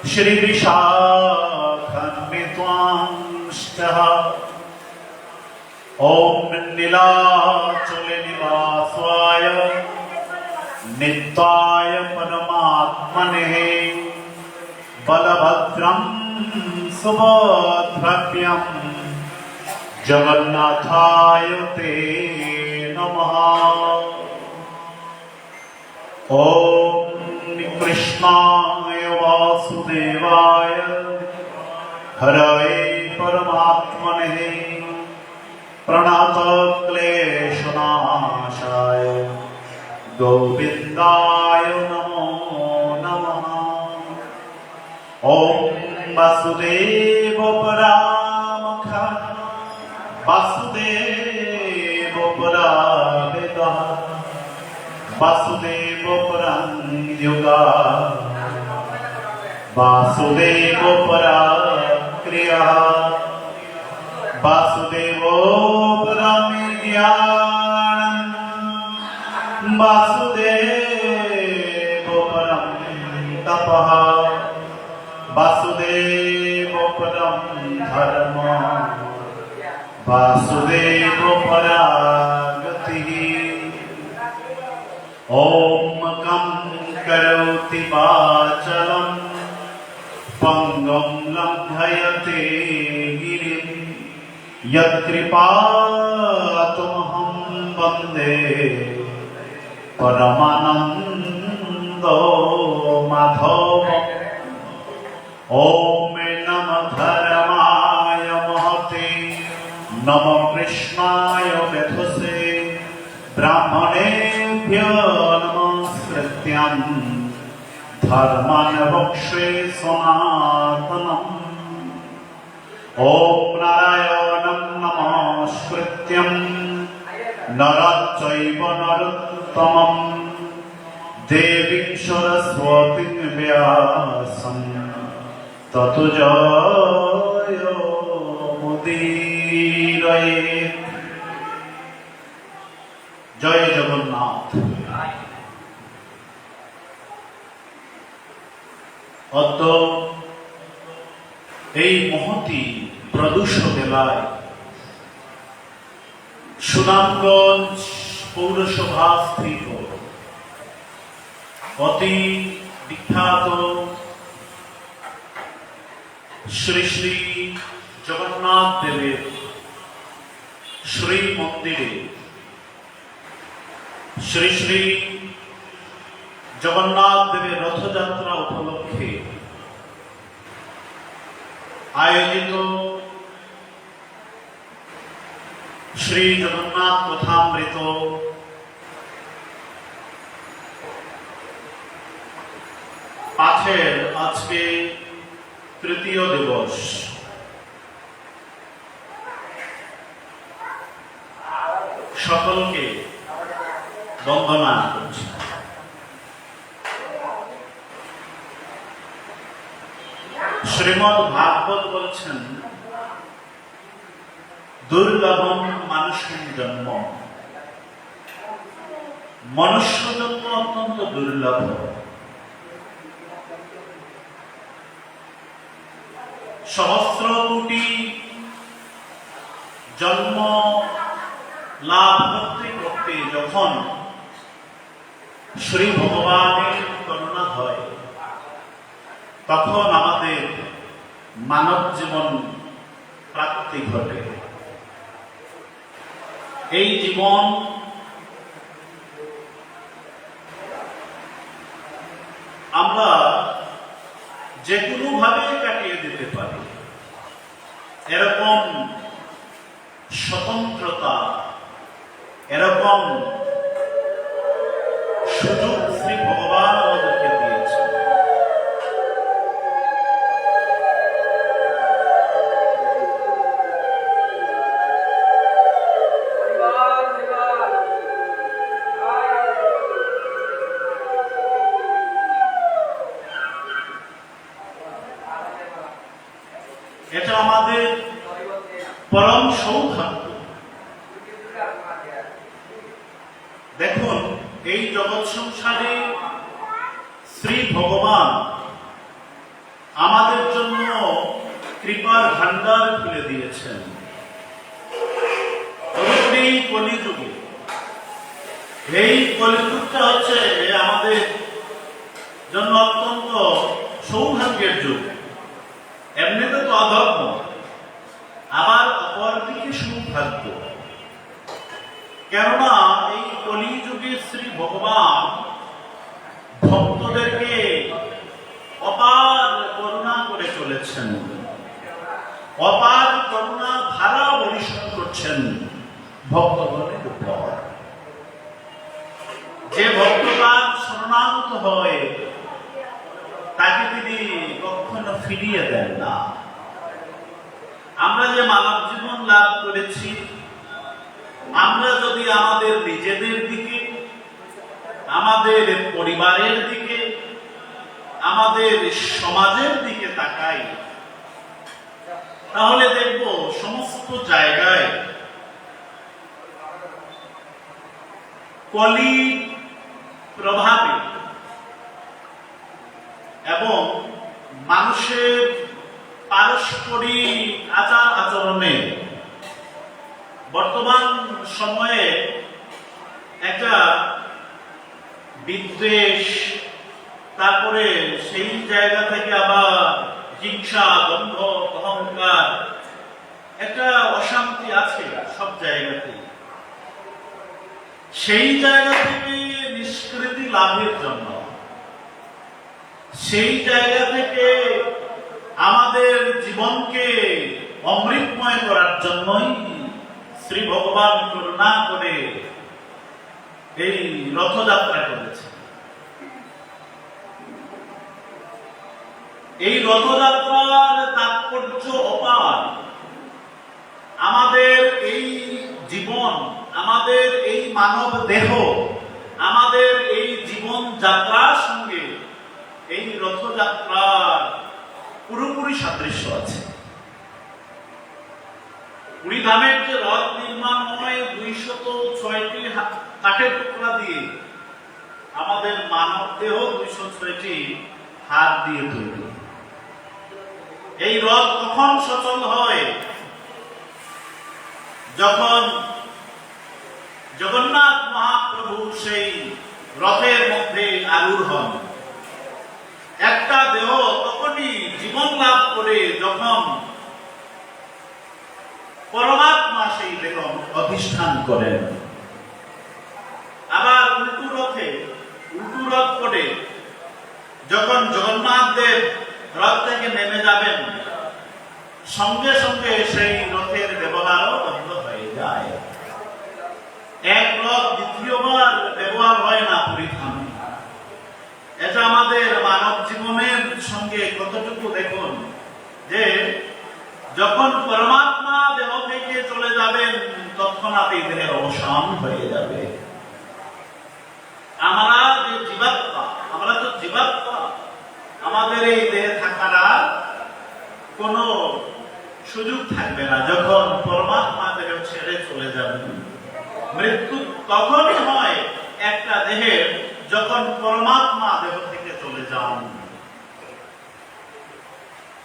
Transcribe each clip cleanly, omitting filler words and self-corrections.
श्री विशाखान्वितांश्चः ओम नीलाचल निवासाय नित्याय परमात्मने बलभद्रं सुभद्रभ्यं जगन्नाथाय ते नमः। ओम कृष्णाय वासुदेवाय हरये परमात्मने प्रणतक्लेशनाशाय गोविन्दाय नमो नमः। ओम वासुदेव परामख वासुदेव परावेदः वासुदेव परं युगा वासुदेव परा क्रिया वासुदेवो परं ज्ञानम् वासुदेव परं तपः वासुदेव परं धर्मः वासुदेव परा गतिः। ओम कं करोति वाचलं पंगुं लंघयते गिरिं यत्कृपातमहं वन्दे परमानन्दो माधवम्। ओम नमः धर्माय महते नमः कृष्णाय वेधसे ब्राह्मणेभ्यो नमस्कृत्यं धर्मान् वक्ष्ये सनातनम्। ओम नारायणं नमस्कृत्यं नरं चैव नरोत्तमं देवीं सरस्वतीं व्यासं ततो जयमुदीरयेत्। जय जगन्नाथ। অদ্য এই মহতি প্রদূষ বেলায় সুনামগঞ্জ পৌরসভা স্থিত অতি বিখ্যাত শ্রী শ্রী জগন্নাথ দেবের শ্রী মন্দিরে শ্রী শ্রী জগন্নাথ দেবের রথযাত্রা উপলক্ষে আয়োজিত শ্রী জগন্নাথ কথামৃত পাঠের আজকে তৃতীয় দিবস। সকলকে বন্দনা করছি। শ্রীমদ্ ভাগবত বলছেন দুর্লভম মানুষের জন্ম, মনুষ্য জন্ম অত্যন্ত দুর্লভ। সহস্র কোটি জন্ম লাভ করতে করতে যখন শ্রী ভগবানের করুণা হয় তখন আমাদের মানব জীবন প্রাপ্তি ঘটে। এই জীবন আমরা যে কোনো ভাবে কাটিয়ে দিতে পারি, এরকম স্বতন্ত্রতা, এরকম সুযোগ শ্রী ভগবান আমাদেরকে দিয়েছে। এটা আমাদের পরম সৌভাগ্য। দেখুন, এই জগৎ সংসারে শ্রী ভগবান আমাদের জন্য কৃপার ভান্ডার খুলে দিয়েছেন। এই কলিযুগে, এই কলিযুগটা হচ্ছে আমাদের জন্য অত্যন্ত সৌভাগ্যের যুগ। এমনিতে তো অধর্ম, আবার অপরদিকে সৌভাগ্য। কেননা এই কলিযুগে শ্রী ভগবান ভক্তদেরকে অপার করুণা করে চলেছেন, অপার করুণা ধারা বরিশন করছেন ভক্তগণের উপর। যে ভক্তবান শরণাগত হয় তাকে তিনি কখনো ফিরিয়ে দেন না। আমরা যে মানব জীবন লাভ করেছি, আমরা যদি আমাদের নিজেদের দিকে, আমাদের পরিবারের দিকে, আমাদের সমাজের দিকে তাকাই, তাহলে দেখব সমস্ত জায়গায় কলি প্রভাবে এবং মানুষের পারস্পরিক আচার আচরণে বর্তমান সময়ে একটা বিদ্বেষ, তারপরে সেই জায়গা থেকে আবার হিংসা, দ্বন্দ্ব, অহংকার, একটা অশান্তি আছে সব জায়গাতেই। সেই জায়গা থেকে নিষ্কৃতি লাভের জন্য, সেই জায়গা থেকে আমাদের জীবনকে অমৃতময় করার জন্যই শ্রী ভগবান করুণা করে এই রথযাত্রা করেছে। এই রথযাত্রার তাৎপর্য অপার। আমাদের এই জীবন, আমাদের এই মানব দেহ, আমাদের এই জীবন যাত্রার সঙ্গে এই রথযাত্রার পুরোপুরি সাদৃশ্য আছে। পুরী ধামের যে রথ নির্মাণ হয় 206টি কাঠের টুকরা দিয়ে, আমাদের মানব দেহ 206টি হাত দিয়ে তৈরি। এই রথ কখন সচল হয়? যখন জগন্নাথ মহাপ্রভু সেই রথের মধ্যে আরূঢ় হন। একটা দেহ তখনই জীবন লাভ করে যখন পরমাত্মা সেই দেহ অধিষ্ঠান করেন। আবার উল্টো রথ করে যখন জগন্নাথ দেব রথ থেকে নেমে যাবেন, সঙ্গে সঙ্গে সেই রথের ব্যবহারও বন্ধ হয়ে যায়। এক রথ দ্বিতীয়বার ব্যবহার হয় না পুরী ধামে। এটা আমাদের মানব জীবনের সঙ্গে কতটুকু দেখুন, যে যখন পরমাত্মা দেহ থেকে চলে যাবেন তৎক্ষণাৎ এই দেহের অবসান হয়ে যাবে। আমরা যে জীবাত্মা, আমরা তো জীবাত্মা, আমাদের এই দেহে থাকার আর কোনো সুযোগ থাকবে না। যখন পরমাত্মা দেহ ছেড়ে চলে যাবেন, মৃত্যু তখনই হয় একটা দেহের, যখন পরমাত্মা দেহ থেকে চলে যান।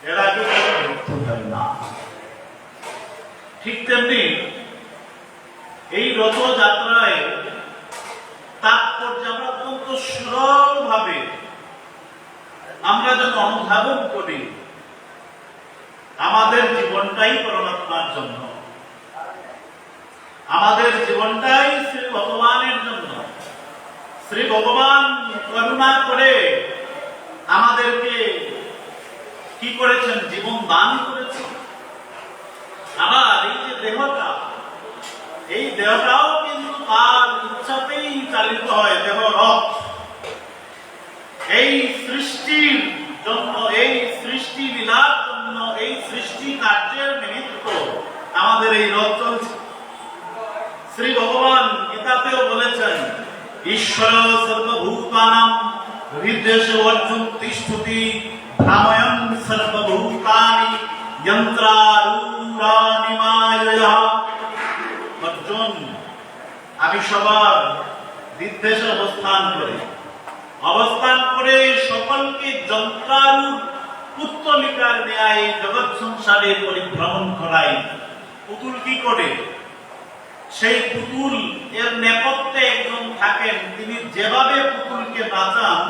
এর আগে মৃত্যু হয় না। ঠিক তেমনি এই রথযাত্রায় তাৎপর্য আমরা অত্যন্ত সরল ভাবে আমরা যখন অনুধাবন করি, আমাদের জীবনটাই পরমাত্মার জন্য, আমাদের জীবনটাই শ্রী ভগবানের জন্য। শ্রী ভগবান করুণা করে আমাদেরকে কি করেছেন? জীবন দান করেছেন। আবার এই যে দেহটা, এই দেহটাও কিন্তু তার ইচ্ছাতেই চালিত হয়। দেহ রথ এই সৃষ্টির জন্য, এই সৃষ্টি লীলার জন্য, এই সৃষ্টি কার্যের নিমিত্ত আমাদের এই রথ চলছে। শ্রী ভগবান গীতাতেও বলেছেন, ঈশ্বর সর্বভূতানাং হৃদয়েষু অর্জুন তিষ্ঠতি ভ্রাময়ন সর্বভূতানি যন্ত্রারূঢ়ানি মায়য়া। অর্জুন, আমি সবার হৃদয়েষে অবস্থান করে সকলকে যন্ত্রারূঢ় পুত্তলিকার ন্যায় জগৎ সংসারে পরিভ্রমণ করাই। পুতুল কি করে? সেই পুতুল এর নেপথ্যে একজন থাকেন, তিনি যেভাবে পুতুলকে নাচান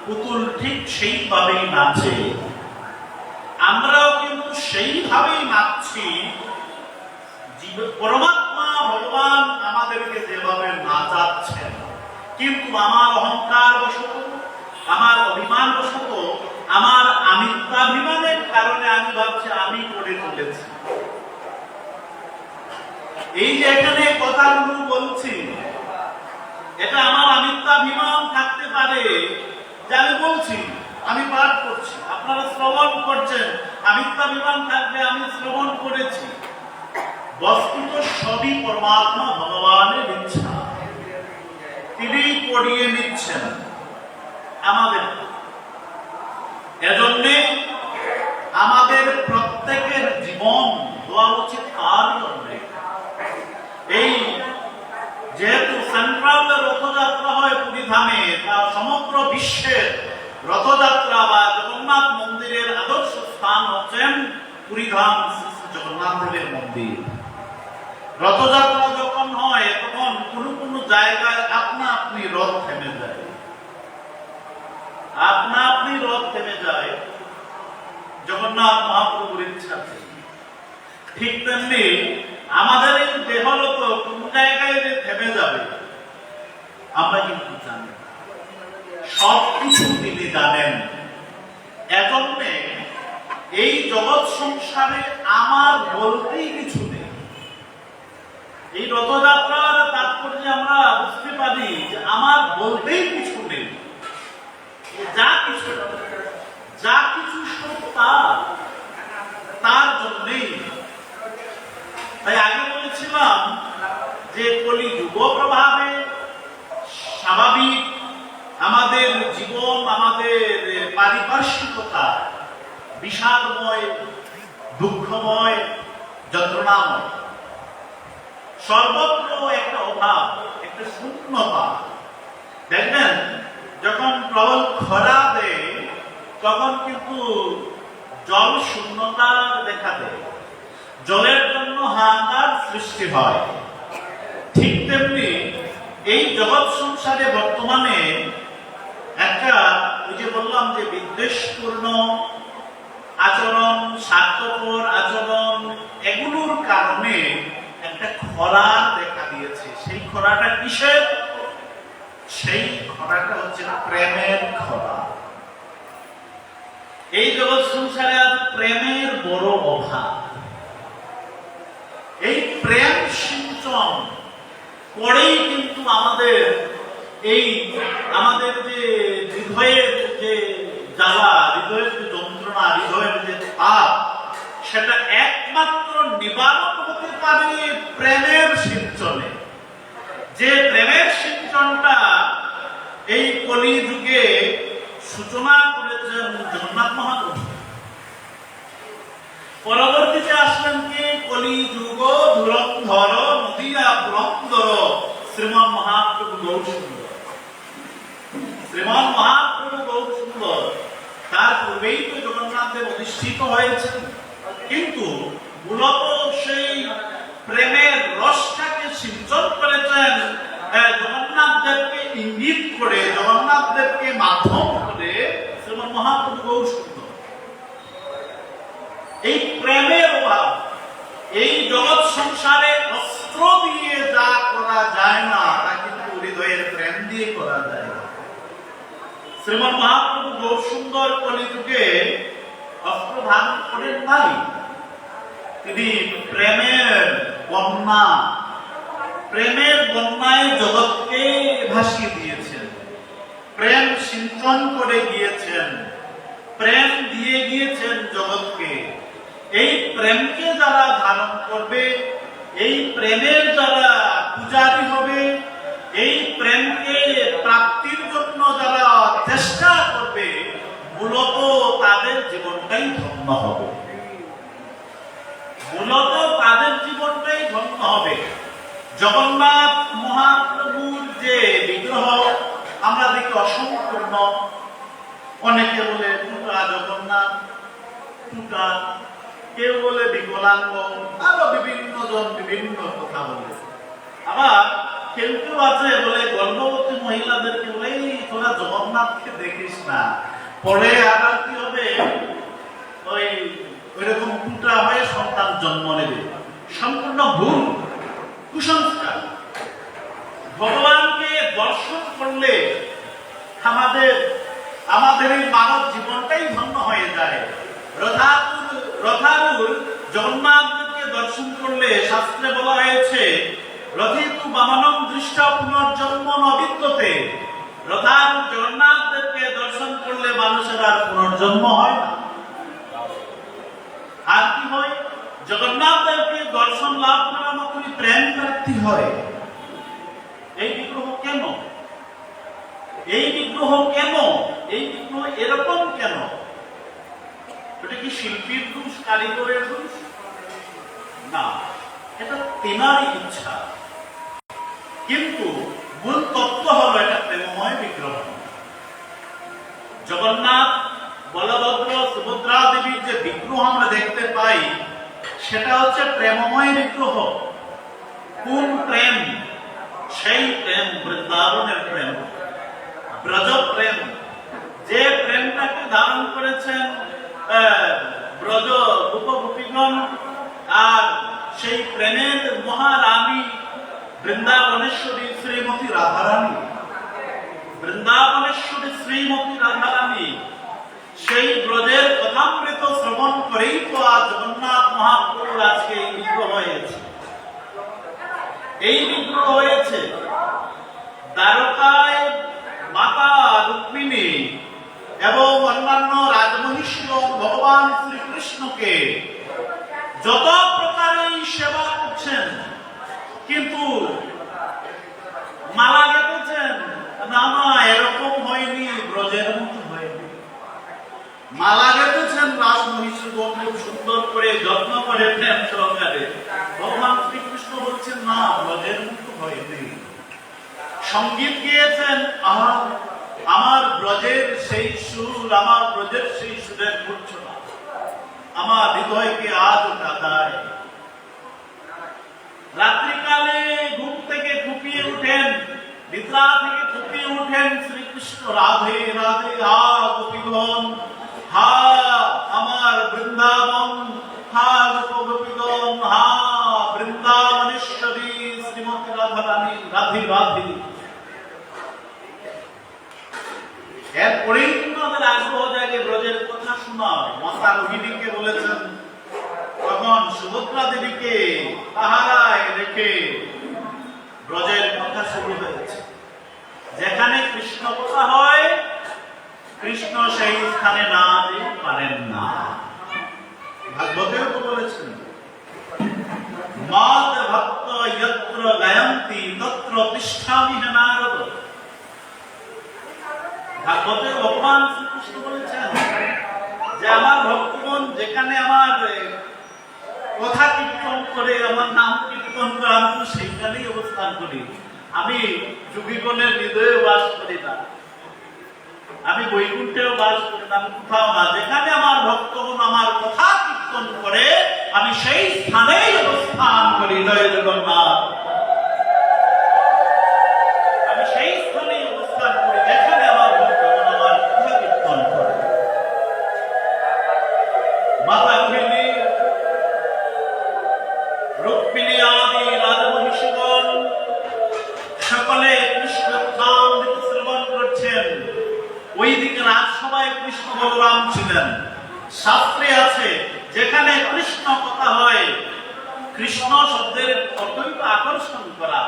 পুতুল ঠিক সেইভাবেই নাচে। আমরাও কিন্তু সেইভাবেই নাচছি। পরমাত্মা ভগবান আমাদেরকে যেভাবে নাচাচ্ছেন, কিন্তু আমার অহংকার বশত, আমার অভিমান বশত, আমার আমিত্বাভিমানের কারণে আমি ভাবছি আমি করে চলেছি। এই যে এখানে কথাগুলো বলছি, এটা আমার আমিত্বাভিমান থাকতে পারে যে আমি বলছি, আমি পাঠ করছি, আপনারা শ্রবণ করছেন, আমিত্বাভিমান থাকবে আমি শ্রবণ করেছি। বস্তুত সবই পরমাত্মা ভগবানের ইচ্ছা, তিনি পড়িয়ে নিচ্ছেন আমাদের। এজন্যে আমাদের প্রত্যেকের জীবন হওয়া উচিত তার জন্যে। এই যেহেতু সেন্ট্রাল রথযাত্রা হয় পুরী ধামে, তা সমগ্র বিশ্বের রথযাত্রা বা জগন্নাথ মন্দিরের আদর্শ স্থান হচ্ছেন পুরী ধাম জগন্নাথ দেবের মন্দির। রথযাত্রা যখন হয় তখন কোন কোন জায়গায় আপনা আপনি রথ থেমে যায়, আপনা আপনি রথ থেমে যায় জগন্নাথ মহাপ্রভুর ইচ্ছাতে। ঠিক তেমনি আমাদের এই দেহরত কোন জায়গায় যে থেমে যাবে আমরা কিন্তু জানি, সবকিছু তিনি জানেন। এজন্যে এই জগৎ সংসারে আমার বলতেই কিছু নেই। এই রথযাত্রার তাৎপর্যে আমরা বুঝতে পারি যে আমার বলতেই কিছু নেই। যা কিছু সব তার জন্যই। তাই আগে বলেছিলাম যে কলি যুগ প্রভাবে স্বাভাবিক আমাদের জীবন, আমাদের পারিপার্শ্বিকতা বিষাদময়, দুঃখময়, যন্ত্রণাময়। সর্বত্র একটা অভাব, একটা শূন্যতা। দেখবেন যখন প্রবল খরা দেয় তখন কিন্তু জল শূন্যতা দেখা দেয়, জলের জন্য হাহাকার সৃষ্টি হয়। ঠিক তেমনি এই জগৎ সংসারে বর্তমানে একটা, ওই যে বললাম যে বিদ্বেষপূর্ণ আচরণ, স্বার্থপর আচরণ, এগুলোর কারণে একটা খরা দেখা দিয়েছে। সেই খরাটা কিসের? সেই খরাটা হচ্ছে প্রেমের খরা। এই জগৎ সংসারে আজ প্রেমের বড় অভাব। এই প্রেম সিঞ্চন পরেই কিন্তু আমাদের যে হৃদয়ের যে জ্বালা, হৃদয়ের যে যন্ত্রণা, হৃদয়ের যে পাপ, সেটা একমাত্র নিবারণ হতে পারে প্রেমের সিঞ্চনে। যে প্রেমের সিঞ্চনটা এই কলি যুগে সূচনা করেছেন জগন্নাথ মহাপ্রভু। পরবর্তীতে আসলেন কি? কলি যুগ ধুরন্ধর নদিয়া পুরন্দর শ্রীমান মহাপ্রভু গৌরসুন্দর। শ্রীমান মহাপ্রভু গৌরসুন্দর, তার পূর্বেই তো জগন্নাথ দেব অধিষ্ঠিত হয়েছেন, কিন্তু মূলত সেই প্রেমের রসটাকে সিঞ্চন করেছেন জগন্নাথ দেবকে ইঙ্গিত করে, জগন্নাথ দেবকে মাধ্যম করে শ্রীমান মহাপ্রভু গৌরসুন্দর। এই প্রেমের অভাব, এই জগৎ সংসারে অস্ত্র দিয়ে যা করা যায় না তা কিন্তু হৃদয়ের প্রেম দিয়ে করা যায়। শ্রীমান মহাপ্রভু গৌরসুন্দর কলিযুগে অস্ত্র ধারণ করেন নাই, তিনি প্রেমের বন্যায় জগৎকে ভাসিয়ে দিয়েছেন, প্রেম সিঞ্চন করে গিয়েছেন, প্রেম দিয়ে গিয়েছেন জগৎকে। এই প্রেমকে যারা ধারণ করবে, এই প্রেমের যারা পূজারী হবে, এই প্রেমকে প্রাপ্তির জন্য যারা চেষ্টা করবে, মূলত তাদের জীবনটাই ধন্য হবে। মূলত তাদের জীবনটাই ধন্য হবে। জগন্নাথ মহাপ্রভুর যে বিগ্রহ আমরা দেখি অসম্পূর্ণ, অনেকে বলে পুরা জগন্নাথ, টুটা, কেউ বলে বিকলাঙ্গ, আরো বিভিন্ন জন বিভিন্ন কথা বলে। আবার কেউ কেউ আছে বলে গর্ভবতী মহিলাদেরকে বলে তোরা জগন্নাথকে দেখিস না, পরে আবার কি হবে, ওইরকম টুটা হয়ে সন্তান জন্ম নেবে। সম্পূর্ণ ভুল, কুসংস্কার। ভগবানকে দর্শন করলে আমাদের এই মানব জীবনটাই ধন্য হয়ে যায়। রথারুর জগন্নাথকে দর্শন করলে শাস্ত্রে বলা হয়েছে রথিতু বামনম দৃষ্টা পুনর্জন্ম নবিদ্যতে। রথারুর জগন্নাথদেরকে দর্শন করলে মানুষের আর পুনর্জন্ম হয় না। আর কি হয়? জগন্নাথদেরকে দর্শন লাভ করার মতনই প্রেম প্রাপ্তি হয়। এই বিগ্রহ কেন? এই বিগ্রহ কেন? এই বিগ্রহ এরকম কেন? এটা কি শিল্পীর দোষ, কারিগরের দোষ? না, এটা তেনারই ইচ্ছা। কিন্তু মূল তত্ত্ব হলো এটা প্রেমময় বিগ্রহ। জগন্নাথ, বলভদ্র, সুভদ্রা দেবীর যে বিগ্রহ আমরা দেখতে পাই সেটা হচ্ছে প্রেমময় বিগ্রহ। কোন প্রেম? সেই প্রেম বৃন্দাবনের প্রেম, ব্রজ প্রেম। যে প্রেমটাকে ধারণ করেছেন ব্রজ গোপগোপীগণ, আর সেই প্রেমের মহারানী বৃন্দাবনেশ্বরী শ্রীমতী রাধারানী। বৃন্দাবনেশ্বরী শ্রীমতী রাধারানী সেই ব্রজের কথামৃত শ্রবণ করেই তো আজ জগন্নাথ মহাপ্রভুর আজকে এই বিগ্রহ হয়েছে। এই বিগ্রহ হয়েছে দ্বারকায় মাতা রুক্মিণী এবং অন্যান্য রাজমহিষীগণ ভগবান শ্রীকৃষ্ণকে যত প্রকারেই সেবা করছেন, কিন্তু মালা গেঁথেছেন না, না এরকম হয়নি, ব্রজের মতো হয়নি। মালা গেঁথেছেন রাজমহিষীগণ খুব সুন্দর করে যত্ন করে প্রেম সহকারে। ভগবান শ্রীকৃষ্ণ বলছেন না, ব্রজের মতো হয়নি। সঙ্গীত গিয়েছেন, আমার ব্রজের সেই সুর, আমার ব্রজের সেই সুরের মূর্ছনা আমার হৃদয়কে আজ কাঁদায়। রাত্রিকালে ঘুম থেকে ফুপিয়ে উঠেন, নিদ্রা থেকে ফুপিয়ে উঠেন শ্রীকৃষ্ণ, রাধে রাধে, হা গোপীগণ, হা আমার বৃন্দাবন, হা গোপগোপীগণ, হা বৃন্দাবনেশ্বরী শ্রীমতী রাধারানী, রাধে রাধে। এরপরেই কিন্তু আমাদের আগ্রহ জাগে ব্রজের কথা শোনার। মাতা রোহিণীকে বলেছেন, তখন সুভদ্রা দেবীকে পাহারায় রেখে ব্রজের কথা শুরু হয়েছে। যেখানে কৃষ্ণ কথা হয়, কৃষ্ণ সেই স্থানে না যেতে পারেন না। ভাগবতেও তো বলেছেন, মাত ভক্ত যত্র গায়ন্তি তত্র তিষ্ঠামি নারদ। ভাগবতে ভগবান শ্রীকৃষ্ণ বলেছেন যে আমার ভক্তগণ যেখানে আমার কথা কীর্তন করে, আমার নাম কীর্তন করে, আমি তো সেইখানেই অবস্থান করি। আমি যোগীগণের হৃদয়ে বাস করি না, আমি বৈকুণ্ঠেও বাস করি না, আমি কোথাও না। যেখানে আমার ভক্তগণ আমার কথা কীর্তন করে, আমি সেই স্থানেই অবস্থান করি। জয় জগন্নাথ। আমি সেই স্থানেই অবস্থান করি যেখানে আমার ভক্তগণ আমার কথা কীর্তন করে। মাতা রোহিণী, রুক্মিণী আদি রাজমহিষীগণ সকলে কৃষ্ণ কথামৃত শ্রবণ করছেন। ওইদিকে রাজসভায় কৃষ্ণ বলরাম ছিলেন। শাস্ত্রে আছে যেখানে কৃষ্ণ কথা হয়, কৃষ্ণ শব্দের অর্থই তো আকর্ষণ করা।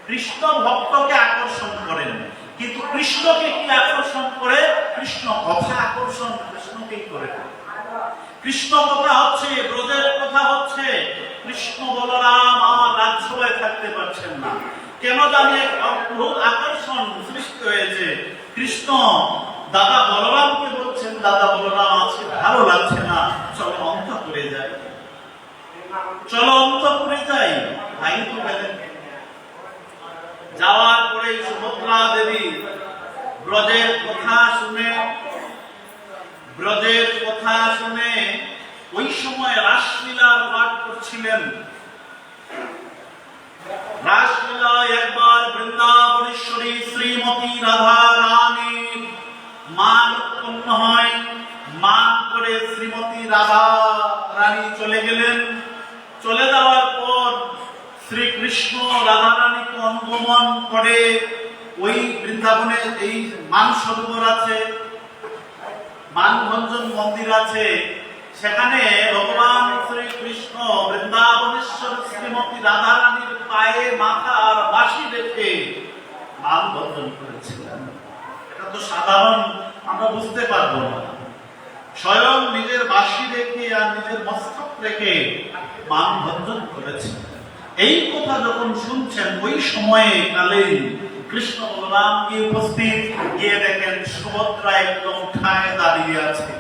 কৃষ্ণ ভক্তকে আকর্ষণ করেন, কিন্তু কৃষ্ণকে কি আকর্ষণ করে? কৃষ্ণ কথা আকর্ষণ কৃষ্ণকেই করে। কৃষ্ণ কথা হচ্ছে, ব্রজের কথা হচ্ছে। কৃষ্ণ বলরাম আমার রাজসভায় থাকতে পারছেন না, কেন জানি এক অদ্ভুত আকর্ষণ সৃষ্টি হয়েছে। কৃষ্ণ দাদা বলরামকে বলছেন, দাদা বলরাম আজকে ভালো লাগছে না, চলো অন্তঃপুরে যাই, চলো অন্তঃপুরে যাই। ভাই তো গেলেন। যাওয়ার পরে সুভদ্রা দেবী ব্রজের কথা শুনে রাসলীলার পাঠ করছিলেন। রাসলীলায় একবার বৃন্দাবনেশ্বরী শ্রীমতী রাধা রানীর মান উৎপন্ন হয়। মান করে শ্রীমতী রাধা রানী চলে গেলেন। চলে যাওয়ার পর শ্রীকৃষ্ণ রাধা রানীকে অনুগমন করে ওই বৃন্দাবনে এই মান সরোবর আছে, মানভঞ্জন মন্দির আছে, সেখানে ভগবান শ্রীকৃষ্ণ বৃন্দাবনেশ্বর শ্রীমতী রাধা রানীর পায়ে মাথা আর বাঁশি রেখে মানভঞ্জন করেছিলেন। এটা তো সাধারণ আমরা বুঝতে পারবো না। স্বয়ং নিজের বাঁশি রেখে আর নিজের মস্তক রেখে মানভঞ্জন করেছিলেন। এই কথা যখন শুনছেন ওই সময়ে কালেই কৃষ্ণ বলরাম গিয়ে উপস্থিত, গিয়ে দেখেন সুভদ্রা একদম ঠায় দাঁড়িয়ে আছে।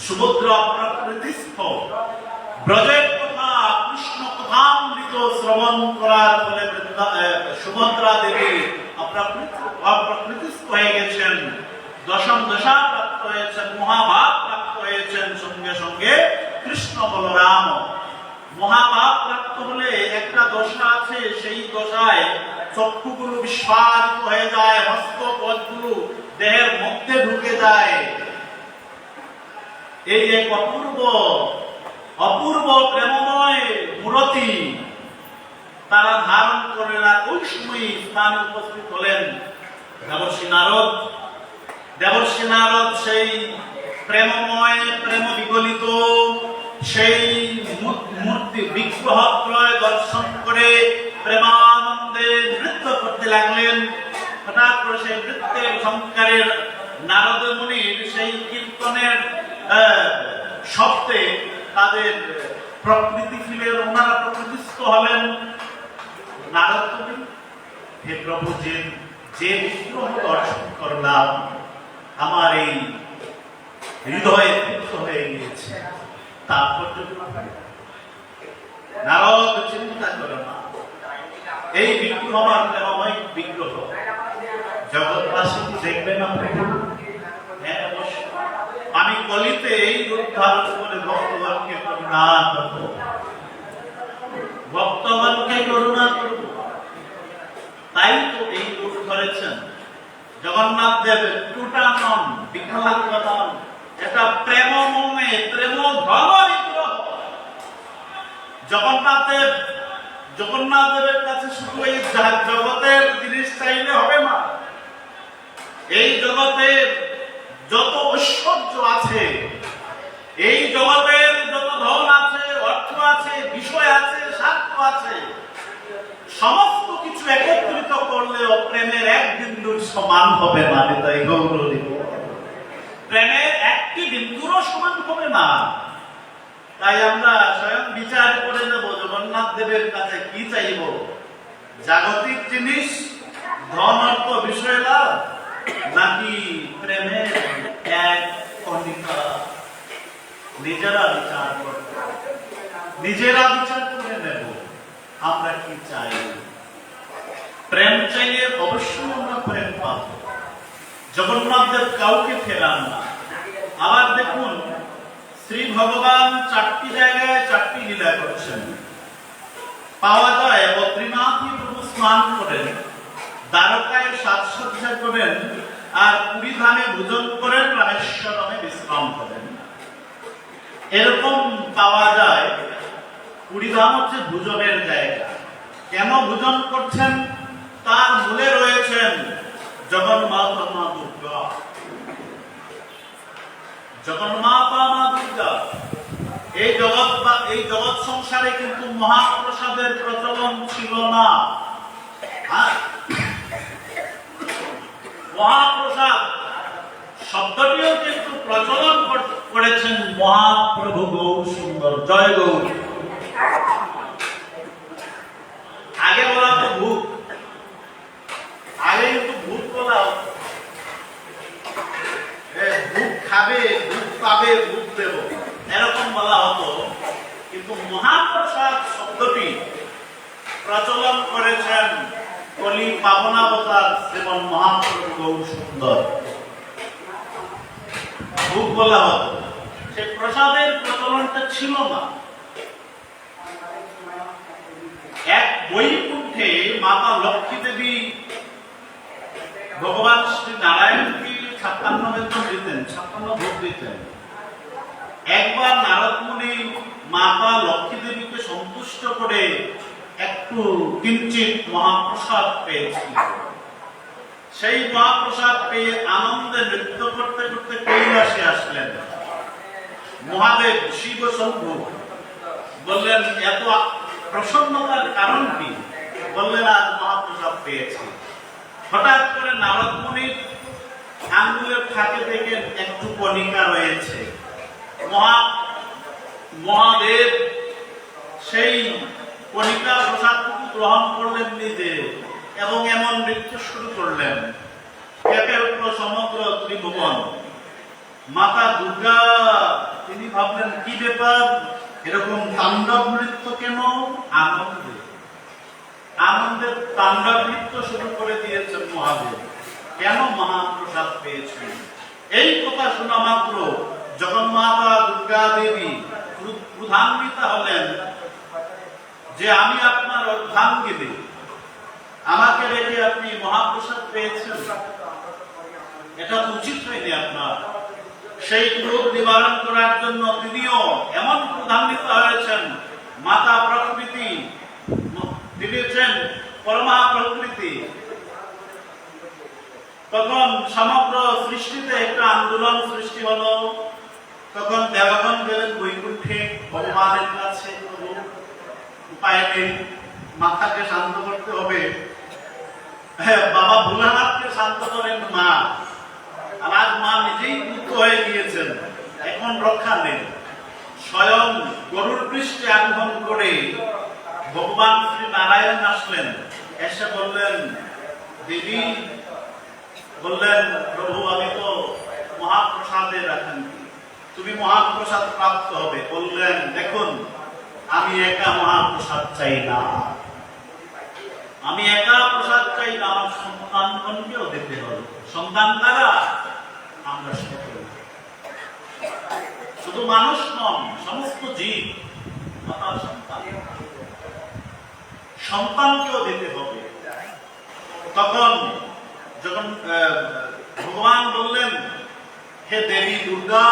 সুভদ্রা প্রকৃতিস্থ, ব্রজের কথা কৃষ্ণ কথামৃত শ্রবণ করার ফলে সুভদ্রা দেবী অপ্রকৃতিস্থ হয়ে গেছেন, দশম দশা প্রাপ্ত হয়েছেন, মহাভাব প্রাপ্ত হয়েছেন। সঙ্গে সঙ্গে কৃষ্ণ বলরাম মহাভাব প্রাপ্ত হলে একটা দশা আছে, সেই দশায় চক্ষুগুলো বিস্ফারিত হয়ে যায়, হস্ত পদগুলো দেহের মধ্যে ঢুকে যায়। এই এক অপূর্ব প্রেমময় মূর্তি তারা ধারণ করে না। ওই সময় স্থানে উপস্থিত হলেন দেবর্ষি নারদ। দেবর্ষি নারদ সেই প্রেমময় প্রেম বিগলিত সেই মূর্তি বিগ্রহত্রয় দর্শন করে প্রেমানন্দে নৃত্য করতে লাগলেন। হঠাৎ করে সেই নৃত্যের সংস্কারের নারদ মুনির সেই কীর্তনের শব্দে তাদের প্রকৃতি ফিরে ওনারা প্রকৃতিস্থ হলেন। নারদ কবি, হে প্রভু, যে বিগ্রহ দর্শন করলাম আমার এই হৃদয়ে তৃপ্ত হয়ে গিয়েছে। তারপর নারদ চিন্তা করে না, এই বিগ্রহ আমার প্রেমময় বিগ্রহ, জগৎবাসী দেখবে না প্রভু? হ্যাঁ, আমি কলিতে এই রূপ ধারণ করে ভক্তগণকে করুণা করব, ভক্তগণকে করুণা করব। তাই তো এই রূপ ধরেছেন জগন্নাথ দেব। টুটানন, বিকলাঙ্গনন, এটা প্রেমময় প্রেম ধন বিগ্রহ। জগন্নাথ দেবের কাছে শুধু এই জগতের জিনিস চাইলে হবে না। এই জগতের যত ঐশ্বর্য আছে, এই জগতের যত ধন আছে, অর্থ আছে, বিষয় আছে, স্বার্থ আছে, সমস্ত কিছু একত্রিত করলেও প্রেমের এক বিন্দুর সমান হবে না। তাই গৌরব, প্রেমের একটি বিন্দুরও সমান হবে না। তাই আমরা স্বয়ং বিচার করে নেব জগন্নাথ দেবের কাছে কি চাইব, জাগতিক জিনিস, ধন, অর্থ, বিষয় লাভ, নাকি প্রেমের এক কণিকা। নিজেরা বিচার করব, নিজেরা বিচার করে নেব আমরা কি চাই। প্রেম চাইলে অবশ্যই আমরা প্রেম পাব। জগন্নাথ দেব কাউকে ফেরান না। আবার দেখুন, শ্রী ভগবান চারটি জায়গায় চারটি লীলা করছেন। পাওয়া যায় বদ্রীনাথই প্রভু স্নান করেন, দ্বারকায় সাজসজ্জা করেন, আর পুরী ধামে ভোজন করেন, রামেশ্বরমে বিশ্রাম করেন। এরকম পাওয়া যায়। পুরী ধাম হচ্ছে ভোজনের জায়গা। কেন ভোজন করছেন? তার মূলে রয়েছেন জগন্মাতা মা দুর্গা। জগন্মাতা মা দুর্গা এই জগৎ সংসারে কিন্তু মহাপ্রসাদের প্রচলন ছিল না। মহাপ্রসাদ শব্দটিও কিন্তু প্রচলন করেছেন মহাপ্রভু গৌর সুন্দর। জয় গৌর। আগে বলা তো ভূত, আগে কিন্তু ভূত বলা, ভূত খাবে, ভূত পাবে, ভূত দেব, এরকম বলা হতো। কিন্তু মহাপ্রসাদ শব্দটি প্রচলন করেছেন কলি পাবনাবতার শ্রীমন মহাপ্রভু গৌর সুন্দর। ভূত বলা হতো। সে প্রসাদের প্রচলনটা ছিল না। এক বৈকুণ্ঠে মাতা লক্ষ্মী দেবী ভগবান শ্রী নারায়ণকে 56 বেতন দিতেন, 56 ভোগ দিতেন। একবার নারদ মুনি মাতা লক্ষ্মী দেবীকে সন্তুষ্ট করে একটু কিঞ্চিত মহাপ্রসাদ পেয়েছিলেন। সেই মহাপ্রসাদ পেয়ে আনন্দে নৃত্য করতে করতে কৈলাসে আসলেন। মহাদেব শিব শম্ভু বললেন, এত প্রসন্নতার কারণ কি? বললেন, আজ মহাপ্রসাদ পেয়েছি। হঠাৎ করে নারদ মুনির আঙ্গুলের ফাঁকে থেকে একটু কণিকা রয়েছে। মহাদেব সেই কণিকা প্রসাদটুকু গ্রহণ করলেন নিজে এবং এমন নৃত্য শুরু করলেন, কেঁপে উঠল সমগ্র ত্রিভুবন। মাতা দুর্গা তিনি ভাবলেন, কি ব্যাপার, এরকম তাণ্ডব নৃত্য কেন? আনন্দের তাণ্ডব নৃত্য শুরু করে দিয়েছেন মহাদেব। কেন? মহাপ্রসাদ পেয়েছেন। এই কথা শোনা মাত্র যখন মাতা দুর্গা দেবী ক্রোধান্বিতা হলেন যে আমি আপনার অর্ধাঙ্গিনী, আমাকে রেখে আপনি মহাপ্রসাদ পেয়েছেন, এটা তো উচিত হয়নি আপনার। সেই ক্রোধ নিবারণ করার জন্য তিনিও এমন ক্রোধান্বিত হয়েছেন। মাতা প্রকৃতি, তিনি হচ্ছেন পরমা প্রকৃতি। তখন সমগ্র সৃষ্টিতে একটা আন্দোলন সৃষ্টি হলো। তখন দেবগণ গেলেন বৈকুণ্ঠে ভগবানের কাছে, উপায় নেই, মাথাকে শান্ত করতে হবে। বাবা ভোলানাথকে শান্ত করেন মা, আর আজ মা নিজেই মুক্ত হয়ে গিয়েছেন, এখন রক্ষা নেই। স্বয়ং গরুর পৃষ্ঠে আরোহণ করে ভগবান শ্রী নারায়ণ আসলেন। এসে বললেন, দেবী, বললেন, প্রভু আমি তো মহাপ্রসাদের আকাঙ্ক্ষী, তুমি মহাপ্রসাদ প্রাপ্ত হবে। বললেন, দেখুন আমি একা মহাপ্রসাদ চাই না, আমি একা প্রসাদ চাই না, আমার সন্তানগণকেও দিতে হবে। সন্তান দ্বারা আমরা সকল, শুধু মানুষ নন, সমস্ত জীব মাতার সন্তান, সন্তানকেও দিতে হবে। তখন যখন ভগবান বললেন, হে দেবী দুর্গা,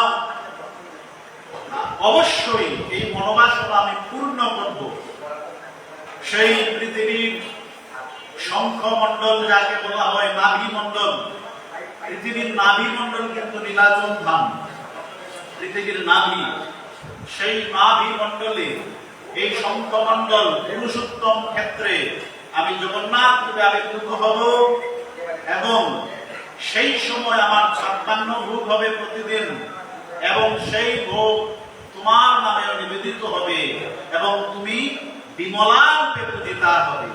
অবশ্যই এই মনোবাসনা আমি পূর্ণ করব। সেই পৃথিবীর শঙ্খমণ্ডল, যাকে বলা হয় নাভি মণ্ডল, পৃথিবীর নাভি মণ্ডল কিন্তু নীলাচল ধাম, পৃথিবীর নাভি, সেই নাভি মণ্ডলে এই শঙ্খমণ্ডল পুরুষোত্তম ক্ষেত্রে আমি জগন্নাথ রূপে আবির্ভূত হব এবং সেই সময় আমার 56 ভোগ হবে প্রতিদিন, এবং সেই ভোগ তোমার নামে নিবেদিত হবে এবং তুমি বিমলা রূপে পূজিতা হবে।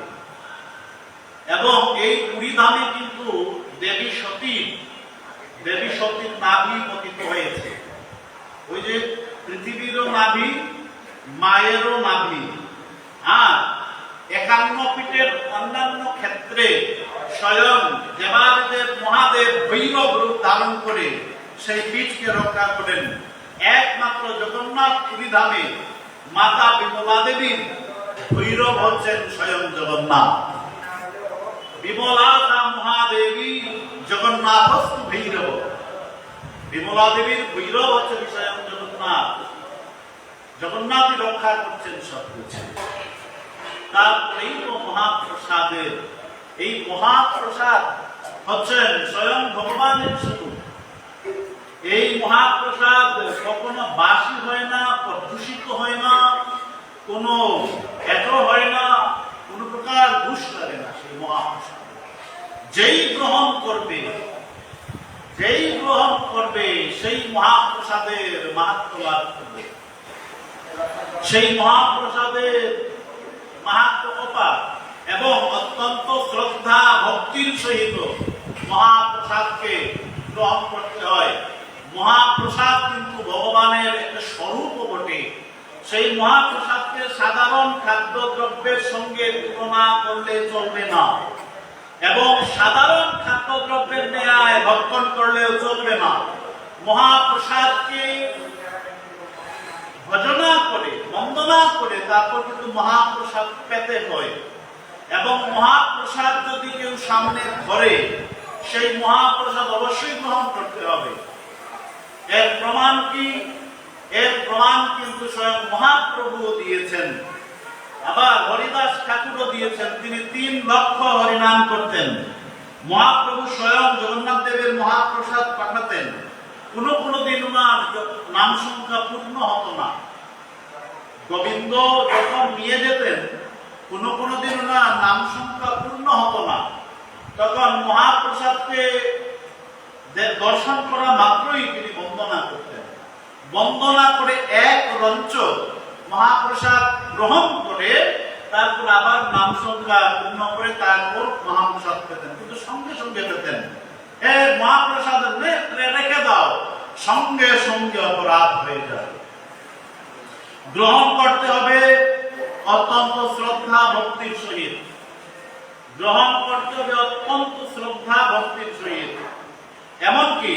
এবং এই পুরী ধামে কিন্তু দেবী সতীর নাভি পতিত হয়েছে। ওই যে পৃথিবীরও নাভি, মায়েরও নাভি, আর 51 পীঠের অন্যান্য ক্ষেত্রে স্বয়ং দেবাদেব মহাদেব ভৈরব রূপ ধারণ করে সেই পীঠকে রক্ষা করেন। একমাত্র জগন্নাথ পুরী ধামে মাতা বিমলা দেবীর ভৈরব হচ্ছেন স্বয়ং জগন্নাথ। বিমলা মহাদেবী জগন্নাথস্তু ভৈরব, বিমলা দেবীর ভৈরব হচ্ছেন স্বয়ং জগন্নাথ। জগন্নাথই রক্ষা করছেন সবকিছু। তারপরেই তো মহাপ্রসাদের, এই মহাপ্রসাদ হচ্ছেন স্বয়ং ভগবানের স্বরূপ। এই মহাপ্রসাদ কখনো বাসি হয় না, দূষিত হয় না, কোনো এটো হয় না, কোনো প্রকার ঘুষ লাগে না। সেই মহাপ্রসাদ যেই গ্রহণ করবে সেই মহাপ্রসাদের মাহাত্ম্য লাভ করবে। সেই মহাপ্রসাদের মাহাত্ম্য অপার এবং অত্যন্ত শ্রদ্ধা ভক্তির সহিত মহাপ্রসাদকে গ্রহণ করতে হয়। মহাপ্রসাদ কিন্তু ভগবানের একটা স্বরূপ বটে। সেই মহাপ্রসাদকে সাধারণ খাদ্যদ্রব্যের সঙ্গে তুলনা করলে চলবে না, এবং সাধারণ খাদ্যদ্রব্যের ন্যায় ভক্ষণ করলেও চলবে না। মহাপ্রসাদকে করে তারপর কিন্তু মহাপ্রসাদ পেতে হয়। এবং মহাপ্রসাদ যদি কেউ সামনে ধরে, সেই মহাপ্রসাদ অবশ্যই গ্রহণ করতে হবে। এর প্রমাণ কি? এর প্রমাণ কিন্তু স্বয়ং মহাপ্রভু দিয়েছেন। আবার হরিদাস ঠাকুরও দিয়েছেন। তিনি 3 লক্ষ হরিনাম করতেন। মহাপ্রভু স্বয়ং জগন্নাথ দেবের মহাপ্রসাদ পাঠাতেন। কোন দিন ওনার নাম সংখ্যা পূর্ণ হতো না। গোবিন্দ যখন নিয়ে যেতেন, কোন দিন ওনার নাম সংখ্যা পূর্ণ হতো না। তখন মহাপ্রসাদকে দর্শন করা মাত্রই তিনি বন্দনা করতেন। বন্দনা করে এক রঞ্চ মহাপ্রসাদ গ্রহণ করে তারপর আবার নাম সংখ্যা পূর্ণ করে তারপর মহাপ্রসাদ পেতেন। কিন্তু সঙ্গে সঙ্গে পেতেন। মহাপ্রসাদ রেখে দাও, সঙ্গে সঙ্গে অপরাধ হয়ে যায়। গ্রহণ করতে হবে অত্যন্ত শ্রদ্ধা ভক্তির সহিত। গ্রহণ করতে হবে অত্যন্ত শ্রদ্ধা ভক্তির সহিত। এমনকি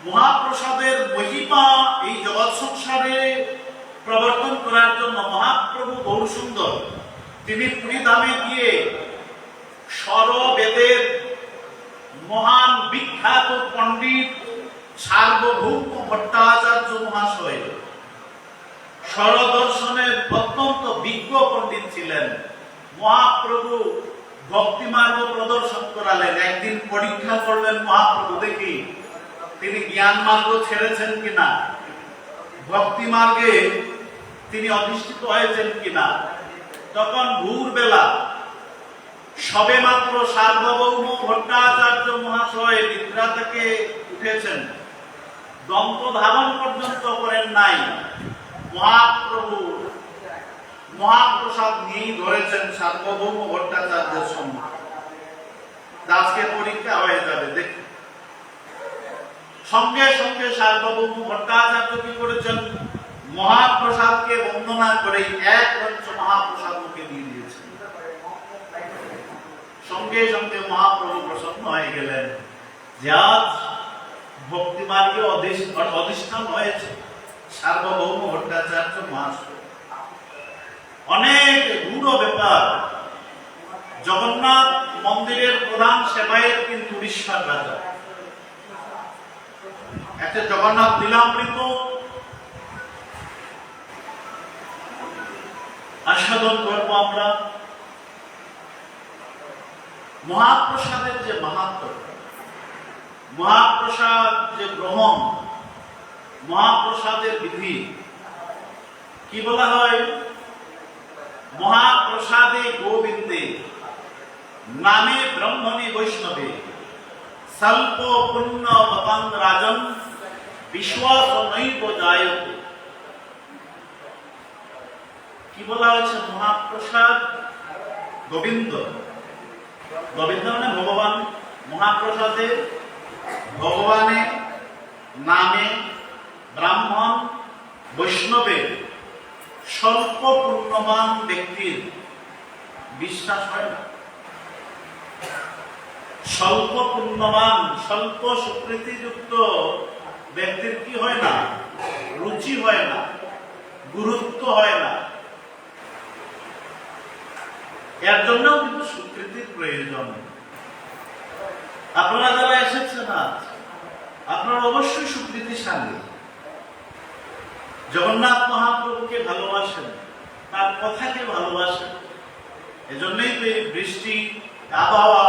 মহাপ্রসাদের মহিমা এই জগৎ সংসারে প্রবর্তন করার জন্য মহাপ্রভু গৌরসুন্দর তিনি পুরীধামে গিয়ে সরবেদের মহান বিখ্যাত পণ্ডিত সার্বভৌম ভট্টাচার্য মহাশয়, সরদর্শনের অত্যন্ত বিজ্ঞ পণ্ডিত ছিলেন। মহাপ্রভু ভক্তি মার্গ প্রদর্শন করালেন। একদিন পরীক্ষা করলেন মহাপ্রভু, দেখি তিনি জ্ঞান মার্গ ছেড়েছেন কিনা, ভক্তি মার্গে তিনি অধিষ্ঠিত হয়েছেন কিনা। তখন ভোরবেলা সবে মাত্র সার্বভৌম ভট্টাচার্য মহাশয় নিদ্রা থেকে উঠেছেন, দন্ত ধারণ পর্যন্ত করেন নাই। মহাপ্রভু মহাপ্রসাদ নিয়েই ধরেছেন সার্বভৌম ভট্টাচার্যের সম্মুখে। আজকে পরীক্ষা হয়ে যাবে, দেখি। সঙ্গে সঙ্গে সার্বভৌম ভট্টাচার্য কি করেছেন? মহাপ্রসাদকে বন্দনা করে এক রঞ্চ মহাপ্রসাদ মুখে দিয়ে দিয়েছেন। সঙ্গে সঙ্গে মহাপ্রভু প্রসন্ন হয়ে গেলেন যে আজ ভক্তি মার্গে অধিষ্ঠান হয়েছে সার্বভৌম ভট্টাচার্য মহাশয়। অনেক গূঢ় ব্যাপার। জগন্নাথ মন্দিরের প্রধান সেবায়েত কিন্তু উড়িষ্যার রাজা। একটা জগন্নাথ লীলামৃত আস্বাদন করবো আমরা। মহাপ্রসাদের যে মাহাত্ম্য, মহাপ্রসাদ যে গ্রহণ, মহাপ্রসাদের বিধি কি বলা হয়? মহাপ্রসাদে গোবিন্দে নামে ব্রহ্মণী বৈষ্ণবে স্বল্প পুণ্য মতাং রাজন বিশ্বাস নৈব জায়তে। কি বলা হয়েছে? মহাপ্রসাদ গোবিন্দ, গোবিন্দ মানে ভগবান। মহাপ্রসাদে ভগবানে নামে ব্রাহ্মণ বৈষ্ণবে স্বল্প পুণ্যবান ব্যক্তির বিশ্বাস হয় না। স্বল্প পুণ্যবান, স্বল্প সুকৃতিযুক্ত ব্যক্তির কি হয় না? রুচি হয় না, গুরুত্ব হয় না। এর জন্য কিন্তু স্বীকৃতির প্রয়োজন। আপনারা যারা এসেছেন আজ, আপনারা অবশ্যই স্বীকৃতিশালী। জগন্নাথ মহাপ্রভুকে ভালোবাসেন, তার কথাকে ভালোবাসেন। এজন্যই তো এই বৃষ্টি আবহাওয়া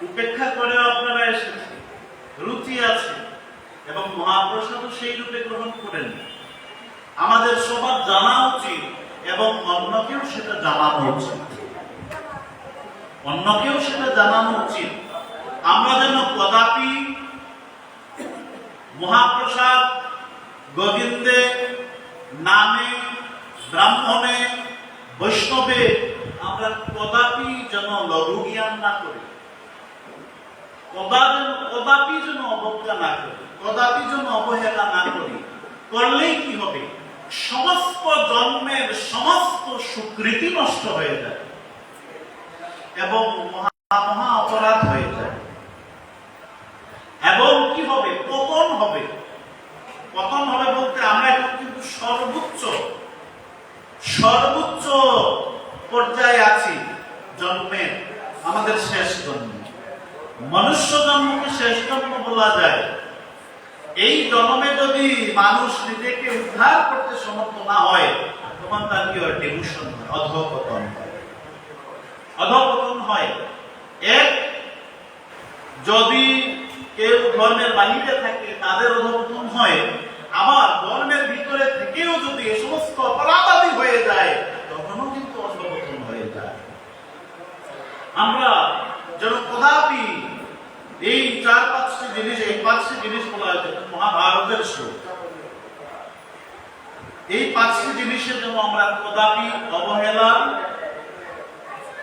উপেক্ষা করে আপনারা এসেছেন। রুচি আছে এবং মহাপ্রসাদও সেই রূপে গ্রহণ করেন। আমাদের সবার জানা উচিত এবং অন্যকেও সেটা জানানো উচিত। অন্যকেও সেটা জানানো উচিত। আমরা যেন কদাপি মহাপ্রসাদ গোবিন্দে নামে ব্রাহ্মণে বৈষ্ণবে আমরা কদাপি যেন লঘু জ্ঞান না করি, কদাপি যেন অবজ্ঞা না করি, কদাপি যেন অবহেলা না করি। করলেই কি হবে? সমস্ত জন্মের সমস্ত সুকৃতি নষ্ট হয়ে যায় এবং মহা অপরাধ হয়ে যায়। এবং কি হবে? পতন হবে। পতন হবে বলতে আমরা এখন কিন্তু সর্বোচ্চ শেষ জন্ম বলা যায়। এই জন্মে যদি মানুষ নিজেকে উদ্ধার করতে সমর্থ না হয়, তখন তার কি হয়? ডিভিশন হয়, অধঃপতন হয়। অধঃপতন হয়। এক, যদি কেউ ধর্মের বাহিরে থাকে তাদের অধঃপতন হয়, আবার ধর্মের ভিতরে থেকেও যদি এ সমস্ত অপরাধী হয়ে যায়, তখনও কিন্তু অধঃপতন হয়ে যায়। আমরা যেন কদাপি এই 4-5টি জিনিস, এই 5টি জিনিস বলা হয়েছে মহাভারতের শ্লোক, এই 5টি জিনিসের জন্য আমরা কদাপি অবহেলা,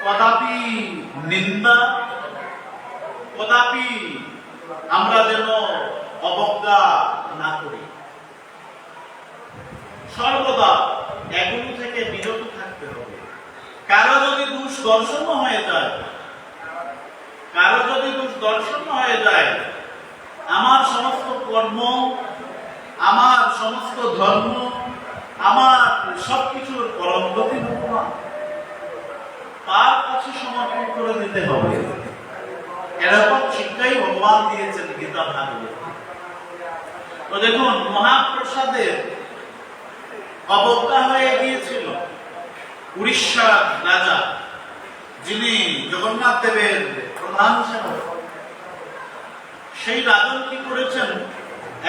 কদাপি নিন্দা, কদাপি আমরা যেন অবজ্ঞা না করি। সর্বদা এগুলো থেকে বিরত থাকতে হবে। কারো যদি দোষ দর্শন হয়ে যায়, কারো যদি দোষ দর্শন হয়ে যায়, আমার সমস্ত কর্ম, আমার সমস্ত ধর্ম, আমার সবকিছুর পরম গতি ভগবান, তার কাছে সমর্পণ করে দিতে হবে। এরকম শিক্ষাই ভগবান দিয়েছেন গীতা ভাগবত। তো দেখুন, মহাপ্রসাদের অবজ্ঞা হয়ে গিয়েছিল উড়িষ্যার রাজা, যিনি জগন্নাথ দেবের প্রধান সেবক। সেই রাজন কি করেছেন,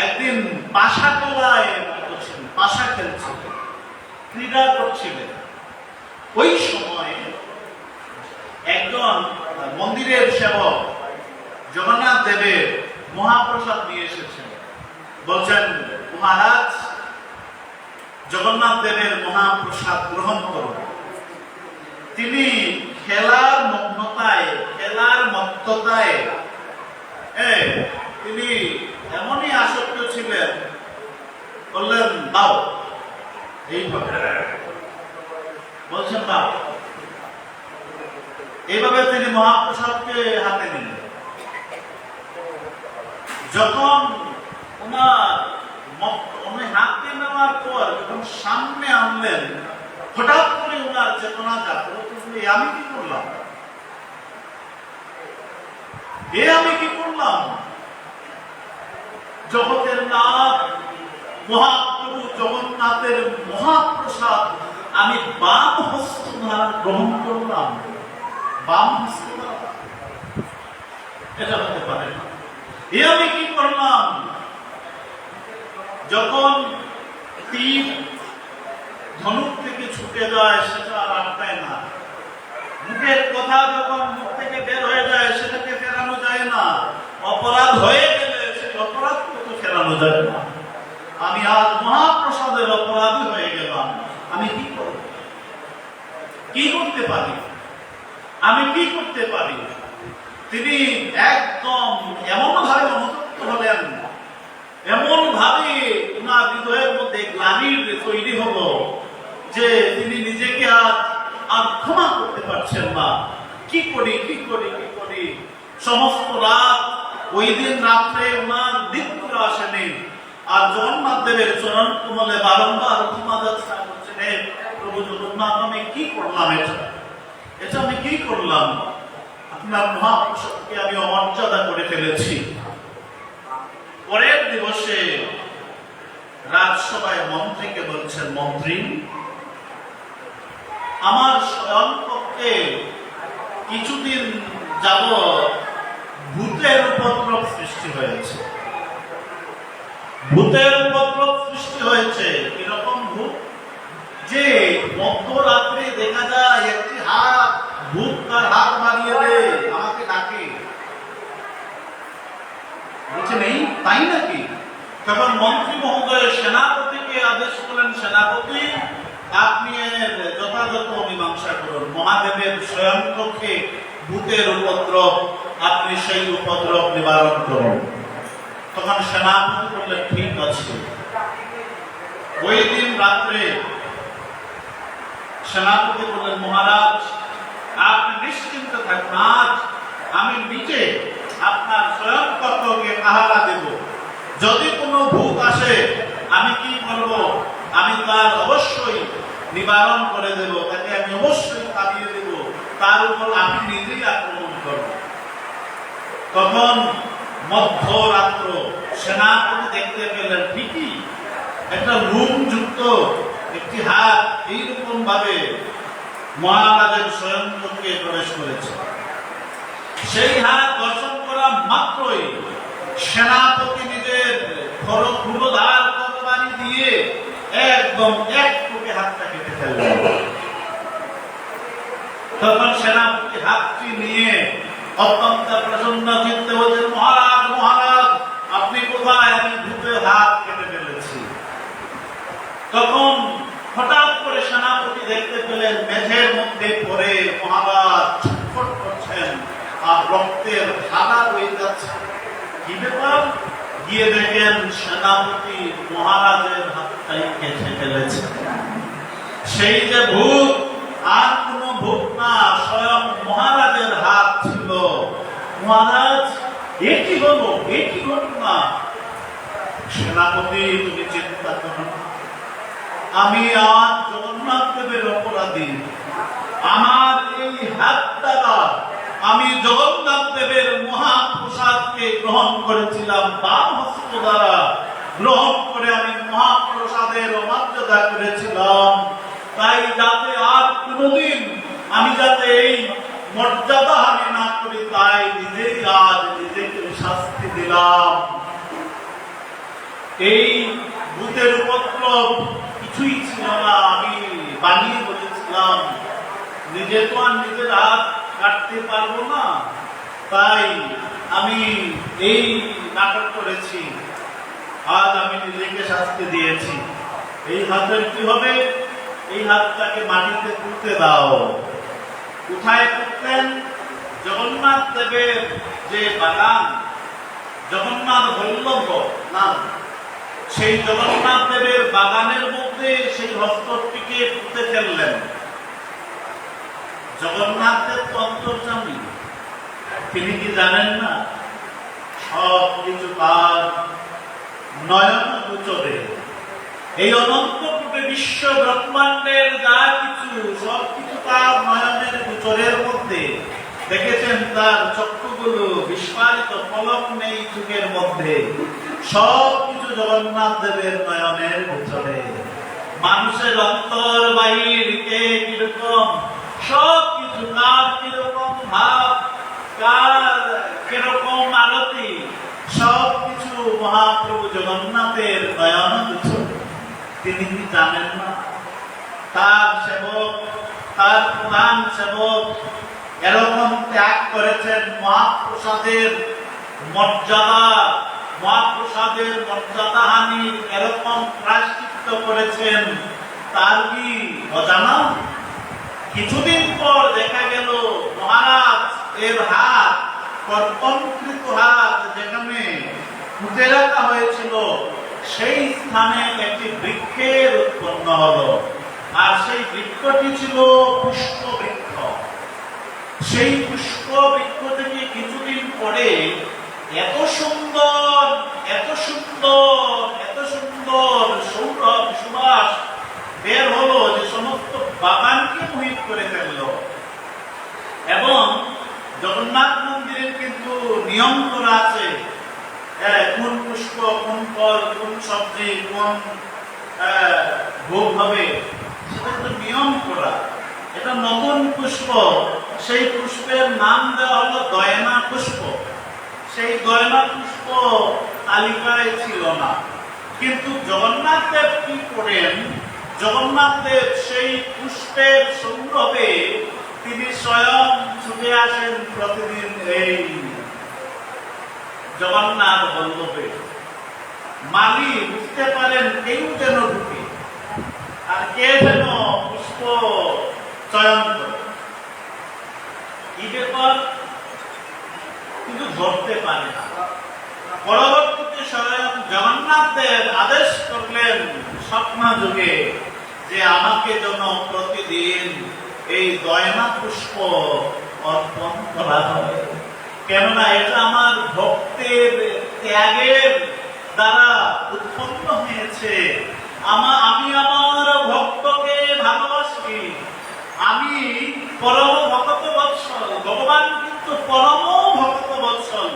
একদিন পাশা খেলায় পাশা খেলছিলেন, ক্রীড়া করছিলেন। ওই সময় একজন মন্দিরের সেবক জগন্নাথ দেবের মহাপ্রসাদ নিয়ে এসেছেন। বলছেন, মহারাজ, জগন্নাথ দেবের মহাপ্রসাদ গ্রহণ করুন। তিনি খেলার মগ্নতায়, খেলার মত্ততায় তিনি এমনই আসক্ত ছিলেন, বললেন দাও, এইভাবে বলছেন দাও। এইভাবে তিনি মহাপ্রসাদকে হাতে নিলেন। যখন উনি হাতে নেওয়ার পর যখন সামনে আনলেন, হঠাৎ করে ওনার চেতনা জাগ্রত হলে, আমি কি করলাম, আমি কি করলাম? জগতের নাথ মহাপ্রভু জগন্নাথের মহাপ্রসাদ আমি বাম হস্ত দ্বারা গ্রহণ করলাম। বাম হস্ত দ্বারা এটা হতে পারে না। আমি কি করলাম? যখন তীর ধনুক থেকে ছুটে যায়, সেটা আর আটকায় না। মুখের কথা যখন মুখ থেকে বের হয়ে যায়, সেটাকে ফেরানো যায় না। অপরাধ হয়ে গেলে সেই অপরাধকে তো ফেরানো যায় না। আমি আজ মহাপ্রসাদের অপরাধী হয়ে গেলাম। আমি কি করব? কি করতে পারি? আমি কি করতে পারি? তিনি একদম এমন ভাবে অনুতপ্ত হলেন, এমন ভাবে ওনার হৃদয়ের মধ্যে গ্লানির তৈরি হলো যে তিনি নিজেকে আর ক্ষমা করতে পারছেন না। কি করি, কি করি, কি করি? সমস্ত রাত, ওই দিন রাত্রে ওনার নিদ্রা আসেনি। আর জগন্নাথ দেবের চরণ কমলে বারংবার ক্ষমা যাচনা করছেন, প্রভু জগন্নাথ, আমি কি করলাম? এটা আমি কি করলাম? আপনার মহাপ্রসাদকে আমি অমর্যাদা করে ফেলেছি। পরের দিবসে রাজসভায় মন্ত্রীকে বলছেন, মন্ত্রী, আমার স্বয়ংপক্ষে কিছুদিন যাবৎ ভূতের উপদ্রব সৃষ্টি হয়েছে। ভূতের উপদ্রব সৃষ্টি হয়েছে। কিরকম ভূত? যে মধ্যরাত্রে দেখা যায় একটি হাত, ভূত তার হাত বাড়িয়ে দেয়, আমাকে ডাকে। বলছে নেই, তাই নাকি? তখন মন্ত্রী মহোদয় সেনাপতিকে আদেশ করলেন, সেনাপতি, আপনি যথাযথ মীমাংসা করুন। মহাদেবের স্বয়ংপক্ষে ভূতের উপদ্রব, আপনি সেই উপদ্রব নিবারণ করুন। তখন সেনাপতি বললেন, ঠিক আছে। ওই দিন রাত্রে সেনাপতি বললেন, মহারাজ, আপনি নিশ্চিন্ত থাকুন, আজ আমি নিজে আপনার স্বয়ংপক্ষকে পাহারা দেব। যদি কোনো ভূত আসে, আমি কি করব? আমি তার অবশ্যই নিবারণ করে দেব, তাকে আমি অবশ্যই তাড়িয়ে দেব। তার উপর আমি নিজেই আক্রমণ করব। তখন মধ্যরাত্র সেনাপতি দেখতে পেলেন ঠিকই একটা লোমযুক্ত একটি হাত এইরকম ভাবে মহারাজের স্বয়ংবরে প্রবেশ করেছে। সেই হাত দর্শন করা মাত্রই সেনাপতি নিজের ক্ষুরধার তরবারি দিয়ে একদম এক টুকে হাতটা কেটে ফেললেন। তখন সেনাপতি হাতটি নিয়ে অত্যন্ত প্রসন্ন চিত্তে বলছেন, মহারাজ মহারাজ আপনি কোথায়? আমি ভূতের হাত কেটে ফেলেছি। তখন হঠাৎ করে সেনাপতি দেখতে পেলেন মেঝের মধ্যে পড়ে মহারাজ ছটফট করছেন আর রক্তের ধারা হয়ে যাচ্ছে। কি ব্যাপার? গিয়ে দেখেন সেনাপতি মহারাজের হাতটাই কেটে ফেলেছে। সেই যে ভূত আর কোন ভূত না, স্বয়ং মহারাজের হাত ছিল। মহারাজ একই হলো, একই ঘটনা। সেনাপতি তুমি চিন্তা করো না, আমি আজ জগন্নাথ দেবের অপরাধী। আমার এই হাত দ্বারা আমি জগন্নাথ দেবের মহাপ্রসাদকে গ্রহণ করেছিলাম, বাম হস্ত দ্বারা গ্রহণ করে আমি মহাপ্রসাদের অমর্যাদা করেছিলাম। তাই যাতে আর কোনদিন আমি যাতে এই মর্যাদা হানি না করি, তাই নিজেই আজ নিজেকে শাস্তি দিলাম। এই ভূতের উপদ্রব কিছুই ছিল না, আমি বানিয়ে বলেছিলাম। নিজে তো আর নিজের হাত কাটতে পারবো না, তাই আমি এই নাটক করেছি। আজ আমি নিজেকে শাস্তি দিয়েছি। এই হাতের কি হবে? এই হাতটাকে মাটিতে পুঁতে দাও। কোথায় পুঁতলেন? জগন্নাথ দেবের যে বাগান, জগন্নাথ বল্লভ নাম, সেই জগন্নাথ দেবের বাগানের মধ্যে সেই হস্তটিকে পুঁতে ফেললেন। জগন্নাথ দেব তো অন্তর্যামী, তিনি কি জানেন না সব কিছু তার নয়ন গোচরে? এই অনন্ত কোটি বিশ্ব ব্রহ্মাণ্ডের যা কিছু সব কিছু তার নয়নের গোচরের মধ্যে। দেখেছেন তার চক্ষুগুলো বিস্ফারিত, পলক নেই চোখের মধ্যে। সব কিছু জগন্নাথ দেবের নয়নের গোচরে। মানুষের অন্তর বাহির কে কিরকম, সব কিছু কার কিরকম ভাব, কার কিরকম আরতি, সব কিছু মহাপ্রভু জগন্নাথের নয়ন গোচরে। তিনি কি জানেন না? তার সেবক, তার প্রধান সেবক এরকম ত্যাগ করেছেন, মহাপ্রসাদের মর্যাদা, মহাপ্রসাদের মর্যাদা হানির এরকম প্রায়শ্চিত্ত করেছেন। তার কি অজানা? কিছুদিন পর দেখা গেল মহারাজ এর হাত, কর্তনকৃত হাত যেখানে পুঁতে রাখা হয়েছিল, সেই স্থানে একটি বৃক্ষের উৎপন্ন হলো। আর সেই বৃক্ষটি ছিল পুষ্প বৃক্ষ। সেই পুষ্প বৃক্ষ থেকে কিছুদিন পরে এত সুন্দর, এত সুন্দর, এত সুন্দর সৌরভ সুবাস বের হলো যে সমস্ত বাগানকে মোহিত করে ফেলল। এবং জগন্নাথ মন্দিরের কিন্তু নিয়ম করা আছে, কোন পুষ্প, কোন ফল, কোন সবজি, কোন ভোগ হবে, সেটা তো নিয়ম করা। এটা নতুন পুষ্প, সেই পুষ্পের নাম দেওয়া হলো দয়না পুষ্প। সেই দয়না পুষ্প তালিকায় ছিল না। কিন্তু জগন্নাথ দেব কি করেন? জগন্নাথ দেব সেই পুষ্পের সৌরভে তিনি স্বয়ং ছুটে আসেন প্রতিদিন এই জগন্নাথ বল্লভে। মালি বুঝতে পারেন কেউ যেন ঢুকে আর কে যেন পুষ্প চয়ন করে। কি ব্যাপার? কিন্তু ধরতে পারে না। পরবর্তীতে স্বয়ং জগন্নাথ দেব আদেশ করলেন স্বপ্ন যুগে যে আমাকে যেন প্রতিদিন এই দয়না পুষ্প অর্পণ করা হয়, কেননা এটা আমার ভক্তের ত্যাগের দ্বারা উৎপন্ন হয়েছে। আমি আমার ভক্তকে ভালোবাসি, আমি পরম ভক্ত বৎসল। ভগবান কিন্তু পরম ভক্ত বৎসল।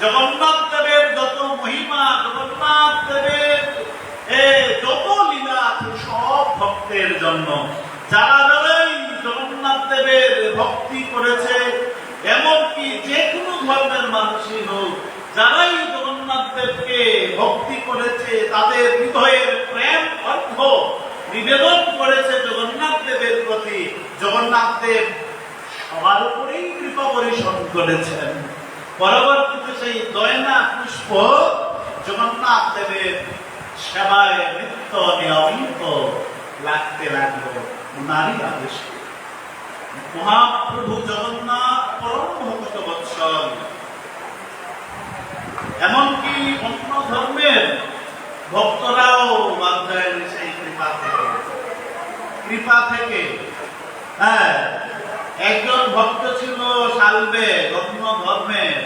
জগন্নাথ দেব ভক্তের জন্য। যারা যারাই জগন্নাথ দেবের ভক্তি করেছে, এমনকি যে কোনো ধর্মের মানুষই হোক, যারাই জগন্নাথ দেবকে ভক্তি করেছে, তাদের হৃদয়ের প্রেম অর্থ নিবেদন করেছে জগন্নাথ দেবের প্রতি, জগন্নাথ দেব সবার উপরেই কৃপা পরিশোধ করেছেন। পরবর্তীতে সেই দয়না পুষ্প জগন্নাথ দেবের সেবায় নিত্য নিয়মিত লাগতে লাগলো নারী আদেশে। মহাপ্রভু জগন্নাথ পরম ভক্ত বৎসল, এমনকি অন্য ধর্মের ভক্তরাও বাধ্য হয়েছে সেই কৃপা থেকে। হ্যাঁ, একজন ভক্ত ছিল শালবে, অন্য ধর্মের।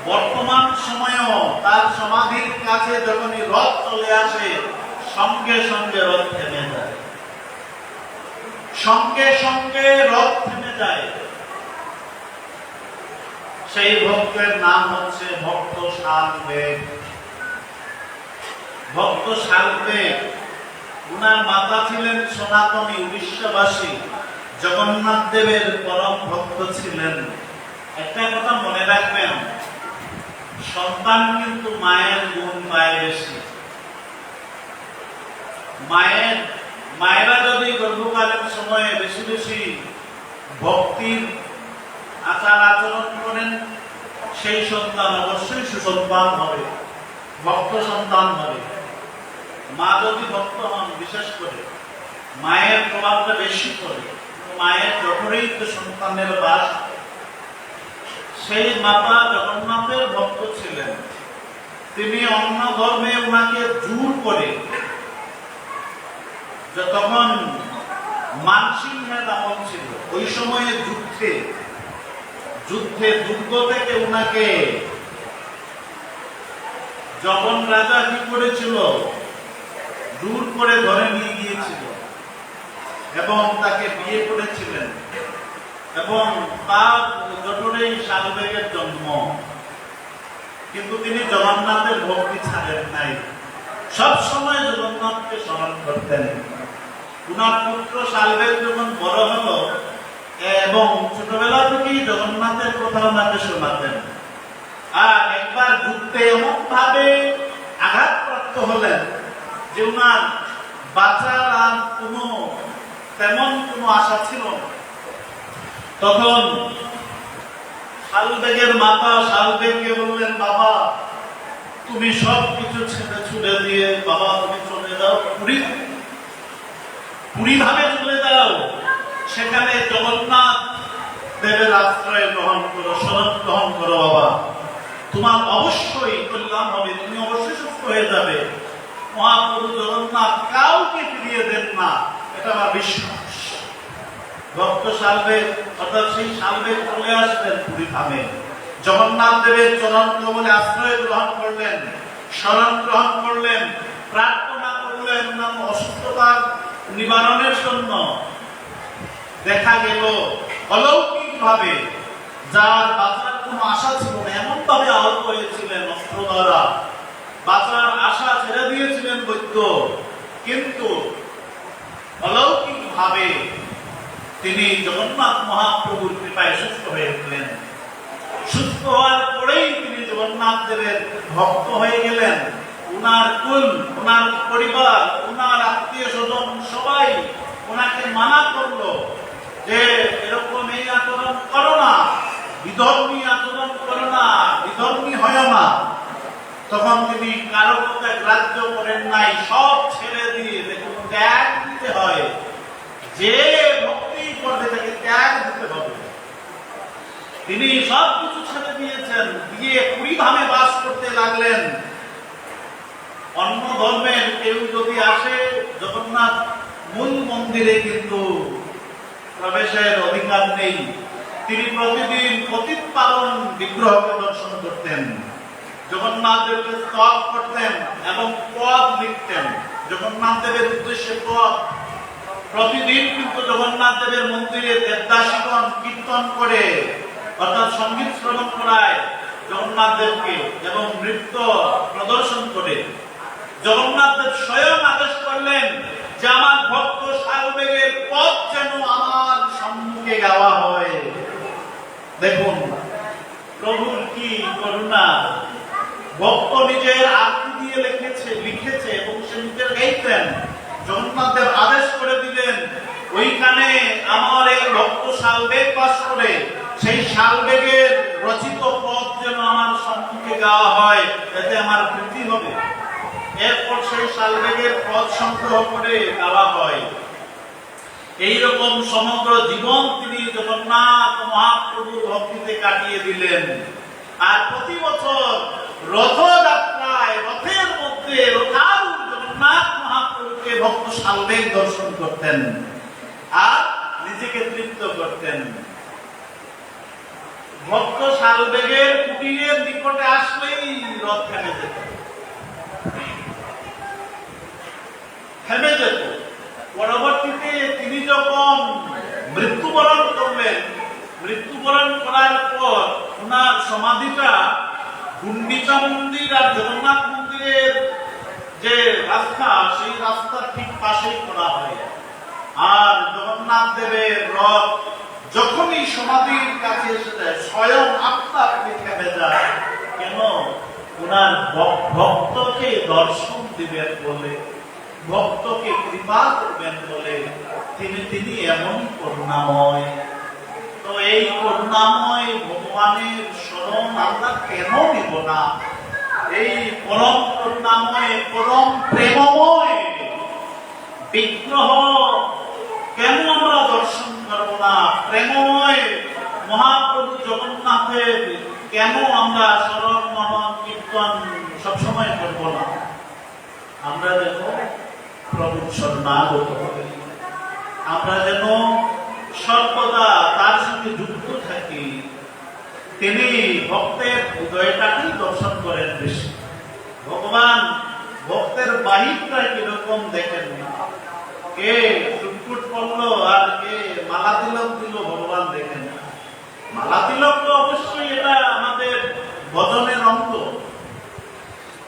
বর্তমান সময়েও তার সমাধির কাছে যখনই রথ চলে আসে, সঙ্গে সঙ্গে রথ থেমে যায়, সঙ্গে সঙ্গে রথ থেমে যায়। সেই ভক্তের নাম হচ্ছে ভক্ত শালবেগ। ভক্ত শালবেগ, উনার মাতা ছিলেন সনাতনী উড়িষ্যাবাসী, জগন্নাথ দেবের পরম ভক্ত ছিলেন। একটা কথা মনে রাখবেন, সন্তান কিন্তু মায়ের গুণ পায় বেশি। মায়েরা যদি গর্ভকালীন সময়ে বেশি বেশি ভক্তির আচার আচরণ করেন, সেই সন্তান অবশ্যই সুসন্তান হবে, ভক্ত সন্তান হবে। মা যদি ভক্ত হন, বিশেষ করে মায়ের প্রভাবটা বেশি করে, মায়ের জঠরেই তো সন্তানের বাস। সেই মাতা জগন্নাথের ভক্ত ছিলেন। তিনি অন্য ধর্মে ওনাকে জোর করে, তখন মানসিংহের আমল ছিল, ওই সময়ে যুদ্ধে দুর্গ থেকে উনাকে জগন রাজা কি করেছিল, দূর করে ধরে নিয়ে গিয়েছিল এবং তাকে বিয়ে করেছিলেন, এবং তার জঠরেই শালবেগের জন্ম। কিন্তু তিনি জগন্নাথের ভক্তি ছাড়েন নাই, সব সময় জগন্নাথকে স্মরণ করতেন। উনার পুত্র শালবেগ যখন বড় হলো এবং ছোটবেলা থেকেই জগন্নাথের কথা ওনাকে শোনাতেন, আর একবার যুদ্ধে এমন ভাবে আঘাতপ্রাপ্ত হলেন যে উনার বাঁচার আর তেমন কোনো আশা ছিল না। তখন শালবেগের মাতা শালবেগকে বললেন, বাবা তুমি সব কিছু ছেড়ে ছুড়ে দিয়ে বাবা তুমি চলে যাও পুরী ধামে চলে যাও, সেখানে জগন্নাথ দেবের আশ্রয় গ্রহণ করো, শরণ গ্রহণ করো, বাবা তোমার অবশ্যই কল্যাণ হবে, তুমি অবশ্যই সুস্থ হয়ে যাবে। মহাপ্রভু জগন্নাথ কাউকে ফিরিয়ে দেন না, এটা আমার বিশ্বাস। ভক্ত শালবেগ অর্থাৎ সেই শালবেগ চলে আসলেন পুরী ধামে, জগন্নাথ দেবের চরণ কমলে আশ্রয় গ্রহণ করলেন, শরণ গ্রহণ করলেন, প্রার্থনা করলেন নাম অসুস্থতার নিবারণের জন্য। দেখা গেল অলৌকিক ভাবে যার বাঁচার কোন আশা ছিল না, এমন ভাবে আহত হয়েছিলেন অস্ত্র দ্বারা, বাঁচার আশা ছেড়ে দিয়েছিলেন বৈদ্য, কিন্তু অলৌকিক ভাবে তিনি জগন্নাথ মহাপ্রভুর কৃপায় সুস্থ হয়ে গেলেন। সুস্থ হওয়ার পরেই তিনি জগন্নাথ দেবের ভক্ত হয়ে গেলেন। উনার কুল, উনার পরিবার, উনার আত্মীয় স্বজন সবাই ওনাকে মানা করলো যে এরকম এই আচরণ করো না, বিধর্মী আচরণ করো না, বিধর্মী হয় না। তখন তিনি কারো কথা গ্রাহ্য করেন নাই, সব ছেড়ে দিয়ে দেখুন ত্যাগ দিতে হয়, যে ভক্তি করবে তাকে ত্যাগ দিতে হবে। তিনি সব কিছু ছেড়ে দিয়েছেন, দিয়ে পুরী ধামে বাস করতে লাগলেন। অন্য ধর্মের কেউ যদি আসে জগন্নাথ মূল মন্দিরে কিন্তু প্রবেশের অধিকার নেই। তিনি প্রতিদিন পতিত পাবন বিগ্রহকে দর্শন করতেন, জগন্নাথ দেবকে স্তব করতেন এবং পদ লিখতেন, জগন্নাথ দেবের উদ্দেশ্যে পদ। প্রতিদিন কিন্তু জগন্নাথ দেবের মন্দিরে দেবদাসীগণ কীর্তন করে অর্থাৎ সঙ্গীত শ্রবণ করায় জগন্নাথ দেবকে এবং নৃত্য প্রদর্শন করে। জগন্নাথ দেব স্বয়ং আদেশ করলেন যে আমার ভক্ত শালবেগের পথ যেন আমার সম্মুখে গাওয়া হয়। দেখুন প্রভুর কি করুণা, ভক্ত নিজের আরতি দিয়ে লিখেছে এবং সে নিজের গাইতেন। জগন্নাথদেব আদেশ করে দিলেন ওইখানে আমার এই ভক্ত শালবেগ বাস করে, সেই শালবেগের রচিত পথ যেন আমার সম্মুখে গাওয়া হয়, এতে আমার প্রীতি হবে। এরপর সেই শালবেগের পথ সংগ্রহ করে গাওয়া হয়। এইরকম সমগ্র জীবন তিনি জগন্নাথ মহাপ্রভুর ভক্তিতে কাটিয়ে দিলেন। আর প্রতি বছর রথযাত্রায় রথের মধ্যে রথারূঢ় জগন্নাথ মহাপ্রভুকে ভক্ত শালবেগ দর্শন করতেন আর নিজেকে তৃপ্ত করতেন। ভক্ত শালবেগের কুটিরের নিকটে আসলেই রথ থেমে যেত। পরবর্তীতে তিনি যখন মৃত্যুবরণ করলেন, মৃত্যুবরণ করার পর ওনার সমাধিটা গুন্ডিচা মন্দির আর জগন্নাথ মন্দিরের যে রাস্তা, সেই রাস্তার ঠিক পাশেই করা হয়। আর জগন্নাথ দেবের রথ যখনই সমাধির কাছে এসে যায় স্বয়ং আত্মা থেমে যায়। কেন? ওনার ভক্তকে দর্শন দিবেন বলে, ভক্তকে কৃপা করবেন বলে তিনি এমন করুণাময়। তো এই করুণাময় ভগবানের শরণ আমরা কেন নিব না? এই পরম করুণাময় পরম প্রেমময় বিগ্রহ কেন আমরা দর্শন করব না? প্রেমময় মহাপ্রভু জগন্নাথের কেন আমরা স্মরণ মনন কীর্তন সবসময় করব না? আমরা যেন প্রভুর শরণাগত হই, আমরা যেন সর্বদা তার সঙ্গে যুক্ত থাকি। তিনি ভক্তের হৃদয়টাকেই দর্শন করেন বেশি। ভগবান ভক্তের বাহিরটা কিরকম দেখেন না, কে চুটপুট পড়লো আর কে মালা তিলক দিল ভগবান দেখেন না। মালা তিলক তো অবশ্যই এটা আমাদের ভজনের অঙ্গ,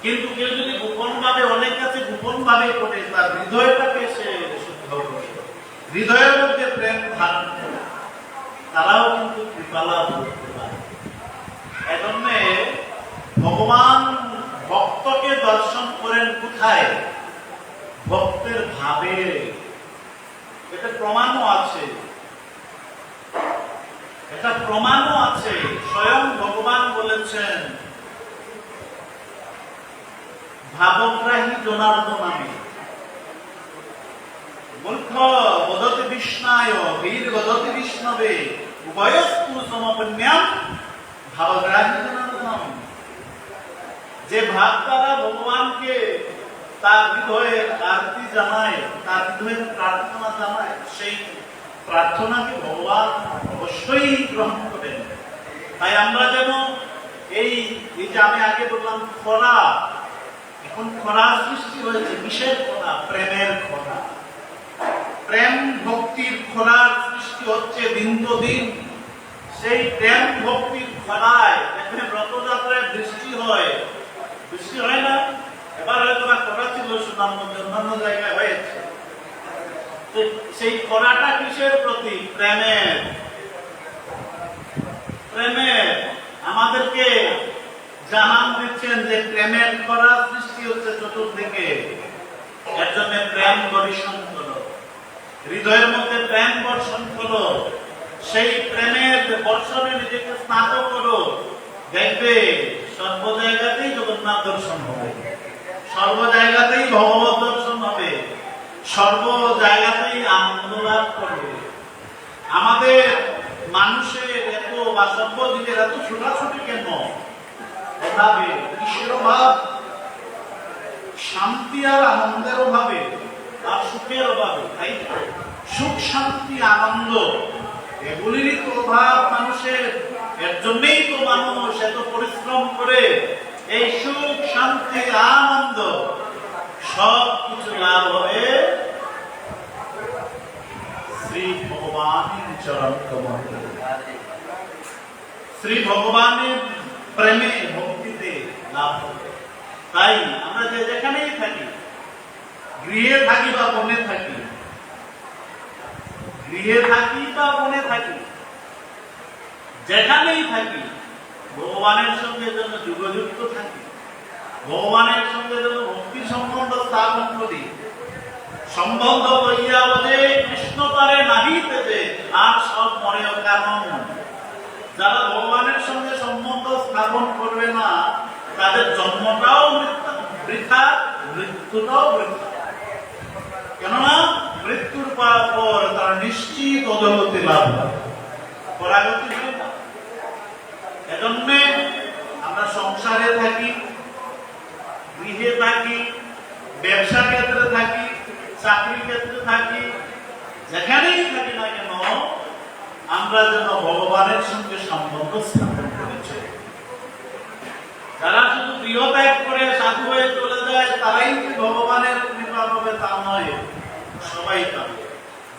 কিন্তু কেউ যদি গোপন ভাবে, অনেক কাছে গোপন ভাবে করে তার হৃদয়টাকে সে শুদ্ধ করে, হৃদয়ের মধ্যে প্রেম ধারণ করে, তারাও কিন্তু কৃপা করতে পারে। এজন্য ভগবান ভক্তকে দর্শন করেন কোথায়? ভক্তের ভাবে। এটা প্রমাণও আছে, এটা প্রমাণও আছে। স্বয়ং ভগবান বলেছেন ভাবগ্রাহী জনার্দন আমি মূর্খ বদতি বিষ্ণায় বীর বদতি বিষ্ণবে উভয়স্তু সমপন্যাম ভাবগ্রাহী জনার্দন। যে ভাব দ্বারা ভগবানকে তার হৃদয়ের আরতি জানায়, তার হৃদয়ের প্রার্থনা জানায়, সেই প্রার্থনাকে ভগবান অবশ্যই গ্রহণ করেন। তাই আমরা যেন এই যে আমি আগে বললাম খরা, এখন খরা সৃষ্টি হয়েছে। কিসের খরা? প্রেমের খরা। প্রেম ভক্তির খরার সৃষ্টি হচ্ছে দিন তো দিন। সেই প্রেম ভক্তির খরায় এখানে রথযাত্রায় বৃষ্টি হয়, বৃষ্টি হয় না? এবার হয়তো বা খরা ছিল সুনামগঞ্জে, অন্যান্য জায়গায় হয়েছে। সেই খরাটা কিসের প্রতি? প্রেমের। প্রেমের আমাদেরকে জানান দিচ্ছেন যে প্রেমের খরা সৃষ্টি হচ্ছে চতুর্দিকে। এর জন্য প্রেম বর্ষণ করো, হৃদয়ের মধ্যে প্রেম বর্ষণ করো, সেই প্রেমের বর্ষণে নিজেকে স্নাত করো। দেখবে সর্ব জায়গাতেই জগন্নাথ দর্শন হবে, সর্ব জায়গাতেই ভগবত দর্শন হবে, সর্ব জায়গাতেই আনন্দ লাভ করবে। আমাদের মানুষের এত বা সর্বদিকের এত ছোটাছুটি কেন? অভাবে, কিসের অভাব? শান্তি আর আনন্দের অভাবে, আর সুখের অভাবে। তাই সুখ শান্তি আনন্দ এগুলিরই তো অভাব মানুষের। এর জন্যই তো মানুষ এত পরিশ্রম করে এই সুখ শান্তি আনন্দ সব কিছু লাভ হবে শ্রী ভগবানের চরণ কমলে, শ্রী ভগবানের প্রেমে ভক্তিতে লাভ হবে। তাই আমরা যে যেখানেই থাকি, গৃহে থাকি বা বনে থাকি, গৃহে থাকি বা বনে থাকি, যেখানেই থাকি, ভগবানের সঙ্গে যেন যুগযুক্ত থাকি, ভগবানের সঙ্গে যেন ভক্তি সম্বন্ধ স্থাপন করি। সম্বন্ধ লইয়া বলে কৃষ্ণ তারে নাহিতে যে আর সব মরেও কেমন। যারা ভগবানের সঙ্গে সম্বন্ধ স্থাপন করবে না, তাদের জন্মটাও বৃথা, মৃত্যুটাও বৃথা। কেননা মৃত্যুর পর তারা নিশ্চিত অধোগতি লাভ করে, পরাগতি হয় না। এজন্য আমরা সংসারে থাকি, গৃহে থাকি, ব্যবসা ক্ষেত্রে থাকি, চাকরি ক্ষেত্রে থাকি, যেখানেই থাকি না কেন আমরা যেন ভগবানের সঙ্গে সম্বন্ধ স্থাপন করেছি। যারা শুধু গৃহত্যাগ করে সাধু হয়ে চলে যায় তারাই ভগবানের কৃপা পাবে তা নয়, সবাই পাবে।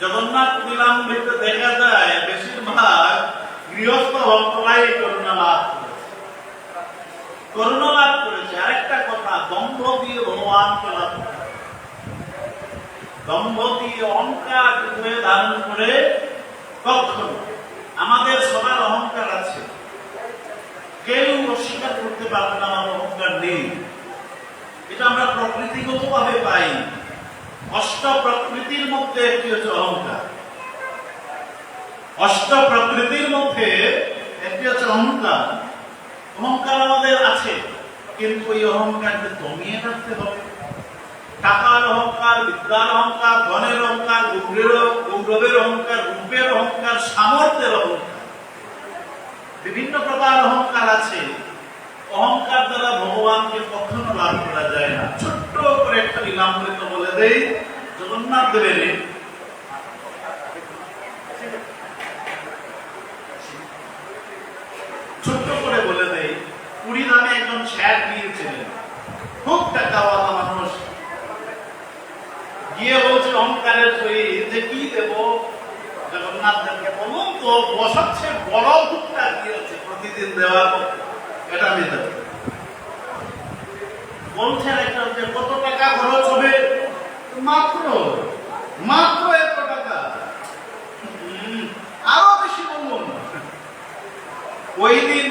জগন্নাথ লীলামৃতে দেখা যায় বেশিরভাগ গৃহস্থ ভক্তরাই করুণা লাভ করেছে, করুণা লাভ করেছে। আরেকটা কথা, দম্ভ দিয়ে ভগবানকে লাভ করে, দম্ভ দিয়ে অহংকার হয়ে ধারণ করে কখনো। আমাদের সবার অহংকার আছে, কেউ অস্বীকার করতে পারবে না আমার অহংকার নেই। এটা আমরা প্রকৃতিগত ভাবে পাই। অষ্ট প্রকৃতির মধ্যে একটি হচ্ছে অহংকার, অষ্ট প্রকৃতির মধ্যে একটি হচ্ছে অহংকার। অহংকার আমাদের আছে, কিন্তু এই অহংকারকে দমিয়ে রাখতে হবে। টাকার অহংকার, বিদ্যার অহংকার, ধনের অহংকার, গৌরবের অহংকার, রূপের অহংকার, সামর্থ্যের অহংকার, বিভিন্ন প্রকার অহংকার আছে। অহংকার দ্বারা ভগবানকে কখনো লাভ করা যায় না। ছোট্ট করে একটা লীলামৃত বলে দেই জগন্নাথ দেবের। ছোট্ট করে বলে দেই, পুরী ধামে একজন শেঠ গিয়েছিলেন, খুব টাকাওয়ালা মানুষ। গিয়ে বলছে অহংকারের সহিত যে কি দেব জগন্নাথ দেবকে, বলুন তো বসাচ্ছে বড় ভুট্টা দিয়েছে প্রতিদিন দেওয়ার মতো, এটা আমি দেব। বলছেন একটা যে কত টাকা খরচ হবে, মাত্র মাত্র এত টাকা, আরো বেশি বলুন। ওই দিন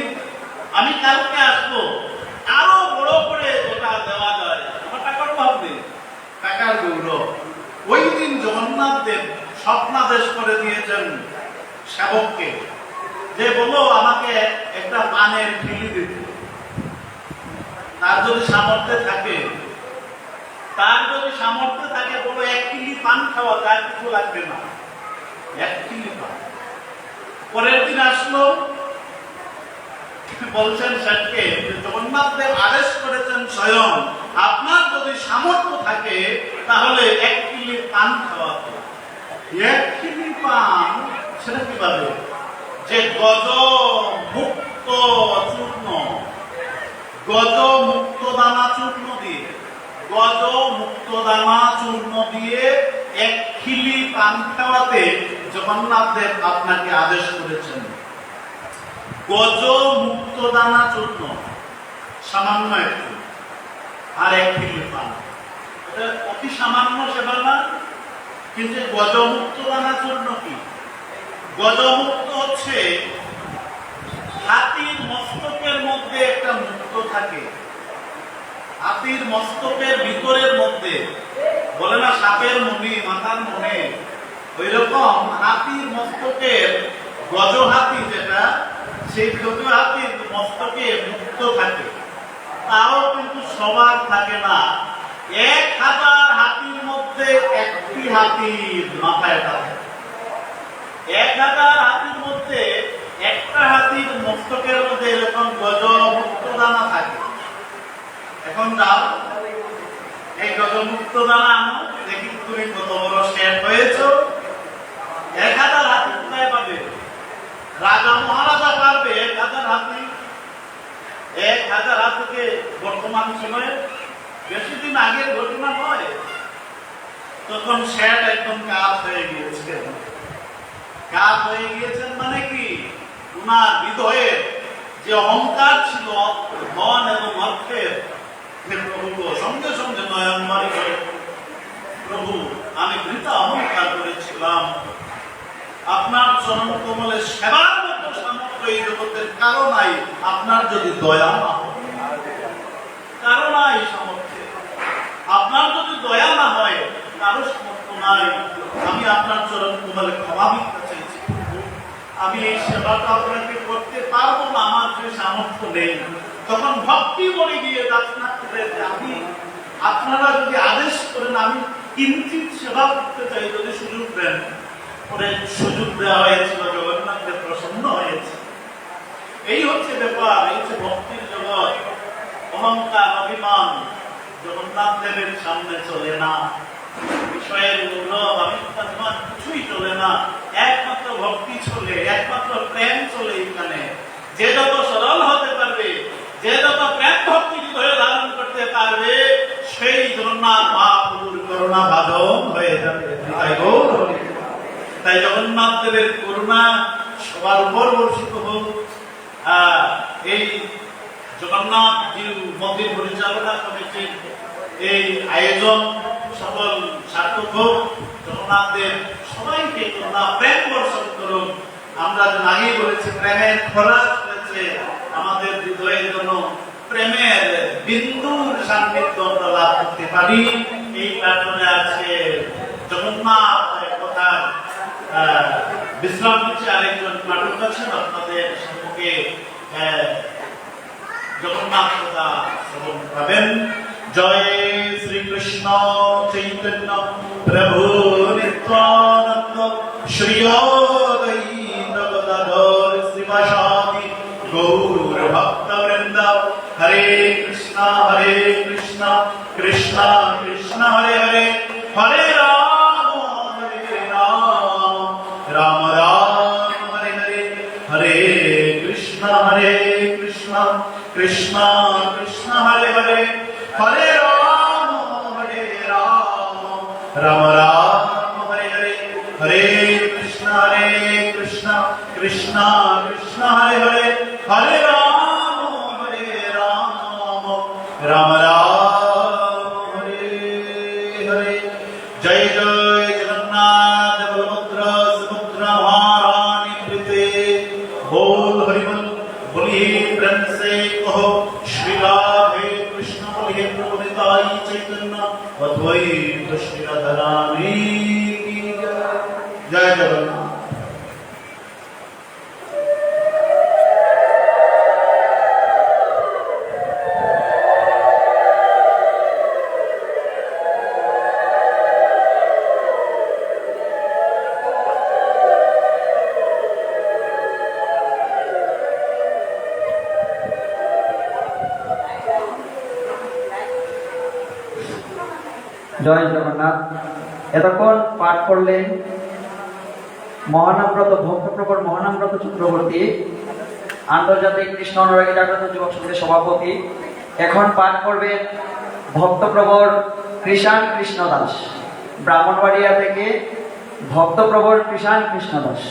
আমি কালকে আসবো, আরো বড় করে যেটা দেওয়া যায়, আমার টাকার অভাব নেই, টাকার গৌরব। ওই দিন জগন্নাথ দেব স্বপ্নাদেশ করে দিয়েছেন সেবককে, যে বলো আমাকে একটা পানের ঠিলি দিতে। তার যদি সামর্থ্য থাকে, তার যদি সামর্থ্য থাকে, বলো 1 কিলি পান খাওয়া যায়, কিছু লাগবে না, 1 কিলি পান। পরের দিন আসলো, বলছেন শেঠকে, জগন্নাথ দেব আদেশ করেছেন স্বয়ং, আপনার যদি সামর্থ্য থাকে তাহলে 1 কিলি পান খাওয়াতে। 1 কিলি পান সেটা কিভাবে? যে গজ মুক্ত চূর্ণ, গজ মুক্ত দানা চূর্ণ দিয়ে, গজ মুক্ত দানা চূর্ণ দিয়ে 1 কিলি পান খাওয়াতে জগন্নাথ দেব আপনাকে আদেশ করেছেন। গজ মুক্ত দানা চূর্ণ সামান্য একটু, আর 1 কিলি পান, এটা অতি সামান্য সেবা না। কিন্তু গজমুক্ত দানা চূর্ণ কি? গজমুক্ত হচ্ছে হাতির মস্তকের মধ্যে একটা মুক্ত থাকে, হাতির মস্তকের ভিতরের মধ্যে, বলে না সাপের মণি, মাথার মণি, ওই রকম হাতির মস্তকের গজ হাতি যেটা, সেই গজ হাতির মস্তকে মুক্ত থাকে। তাও কিন্তু সবার থাকে না। 1000 হাতির মধ্যে একটি হাতির মাথায় থাকে, 1000 হাতির মধ্যে একটা হাতির মস্তকের মধ্যে এরকম গজ মুক্ত দানা থাকে। এখন যাও এই গজ মুক্ত দানা আনো, দেখি তুমি কত বড় শেঠ হয়েছ। 1000 হাতি কোথায় পাবে? রাজা মহারাজা পারবে 1000 হাতি। 1000 হাতিকে বর্তমান সময়ে, বেশি দিন আগের ঘটনা নয়, তখন শেঠ একদম কাপ হয়ে গিয়েছে। কাপ হয়ে গিয়েছেন মানে কি, উনার হৃদয়ের যে অহংকার ছিল ধন এবং অর্থের, প্রভু সঙ্গে সঙ্গে নয়নবাড়ি করে, প্রভু আমি বৃথা অহংকার করেছিলাম, আপনার চরণ কমলে সেবার মতো সামর্থ্য এই জগতের কারো নাই, আপনার যদি দয়া না হয়, কারো নাই সামর্থ্য। আপনার যদি দয়া না হয়, কারো সামর্থ্য নাই। আমি আপনার চরণ কমলে ক্ষমা ভিক্ষা চাইছি, আমি এই সেবাটা আপনাকে করতে পারবো না, আমার যে সামর্থ্য নেই। তখন ভক্তি মনে গিয়ে দাক্ষিণাৎ করে আমি, আপনারা যদি আদেশ করেন আমি কিঞ্চিত সেবা করতে চাই, যদি সুযোগ দেন। পরে সুযোগ দেওয়া হয়েছিল, জগন্নাথদেব প্রসন্ন হয়েছে। এই হচ্ছে ব্যাপার, এই হচ্ছে ভক্তির জগৎ। অহংকার অভিমান জগন্নাথ দেবের সামনে চলে না, বিষয়ের গৌরব আবির্ভাব কিছুই চলে না। একমাত্র ভক্তি চলে, একমাত্র প্রেম চলে এখানে। যে যত সরল হতে পারবে, যে যত প্রেম ভক্তি হৃদয়ে ধারণ করতে পারবে, সেই জগন্নাথ মহাপ্রভুর করুণা ভাজন হয়ে যাবে। তাই জগন্নাথ দেবের করুণা সবার উপর বর্ষিত হোক। এই জগন্নাথ জিউ মন্দির পরিচালনা কমিটির এই আয়োজন সকল সার্থক হোক। জগন্নাথ দেব সবাইকে করুণা প্রেম বর্ষণ করুন। আমরা আগেই বলেছি, প্রেমের খোরাক হয়েছে আমাদের হৃদয়ের জন্য, প্রেমের বিন্দুর সান্নিধ্য আমরা লাভ করতে পারি। এই প্রার্থনা আছে জগন্নাথ কথা বিশ্রাম নিচ্ছে আরেকজন পাঠক আছেন, আপনাদের সম্মুখে জগন্নাথ কথা শ্রবণ পাবেন। জয় শ্রীকৃষ্ণ চৈতন্য প্রভু নিত্যানন্দ শ্রী অদ্বৈত গদাধর শ্রীবাসাদি গৌর ভক্তবৃন্দ। হরে কৃষ্ণ কৃষ্ণ কৃষ্ণ হরে হরে, হরে রাম রাম রাম হরে হরে, হরে কৃষ্ণ কৃষ্ণ কৃষ্ণ হরে হরে, হরে রাম রাম রাম হরে হরে, হরে কৃষ্ণ কৃষ্ণ কৃষ্ণ হরে হরে, হরে রাম রাম রাম হরে হরে। জয় জয় জগন্নাথ বলভদ্র সুভদ্রা মহারানী প্রীতে। बोल हरि बोल, बोलिए प्रेम से कहो श्री राधे कृष्ण, बोलिए प्रभु निताई चैतन्य अद्वैत श्री राधा रानी की जय। जय जगन्नाथ। জয় জগন্নাথ। এতক্ষণ পাঠ করলেন মহানামব্রত ভক্তপ্রবর মহানামব্রত চক্রবর্তী, আন্তর্জাতিক কৃষ্ণ অনুরাগী জাগ্রত যুবক সমিতির সভাপতি। এখন পাঠ করবেন ভক্তপ্রবর কৃষাণ কৃষ্ণ দাস, ব্রাহ্মণবাড়িয়া থেকে ভক্তপ্রবর কৃষাণ কৃষ্ণ দাস।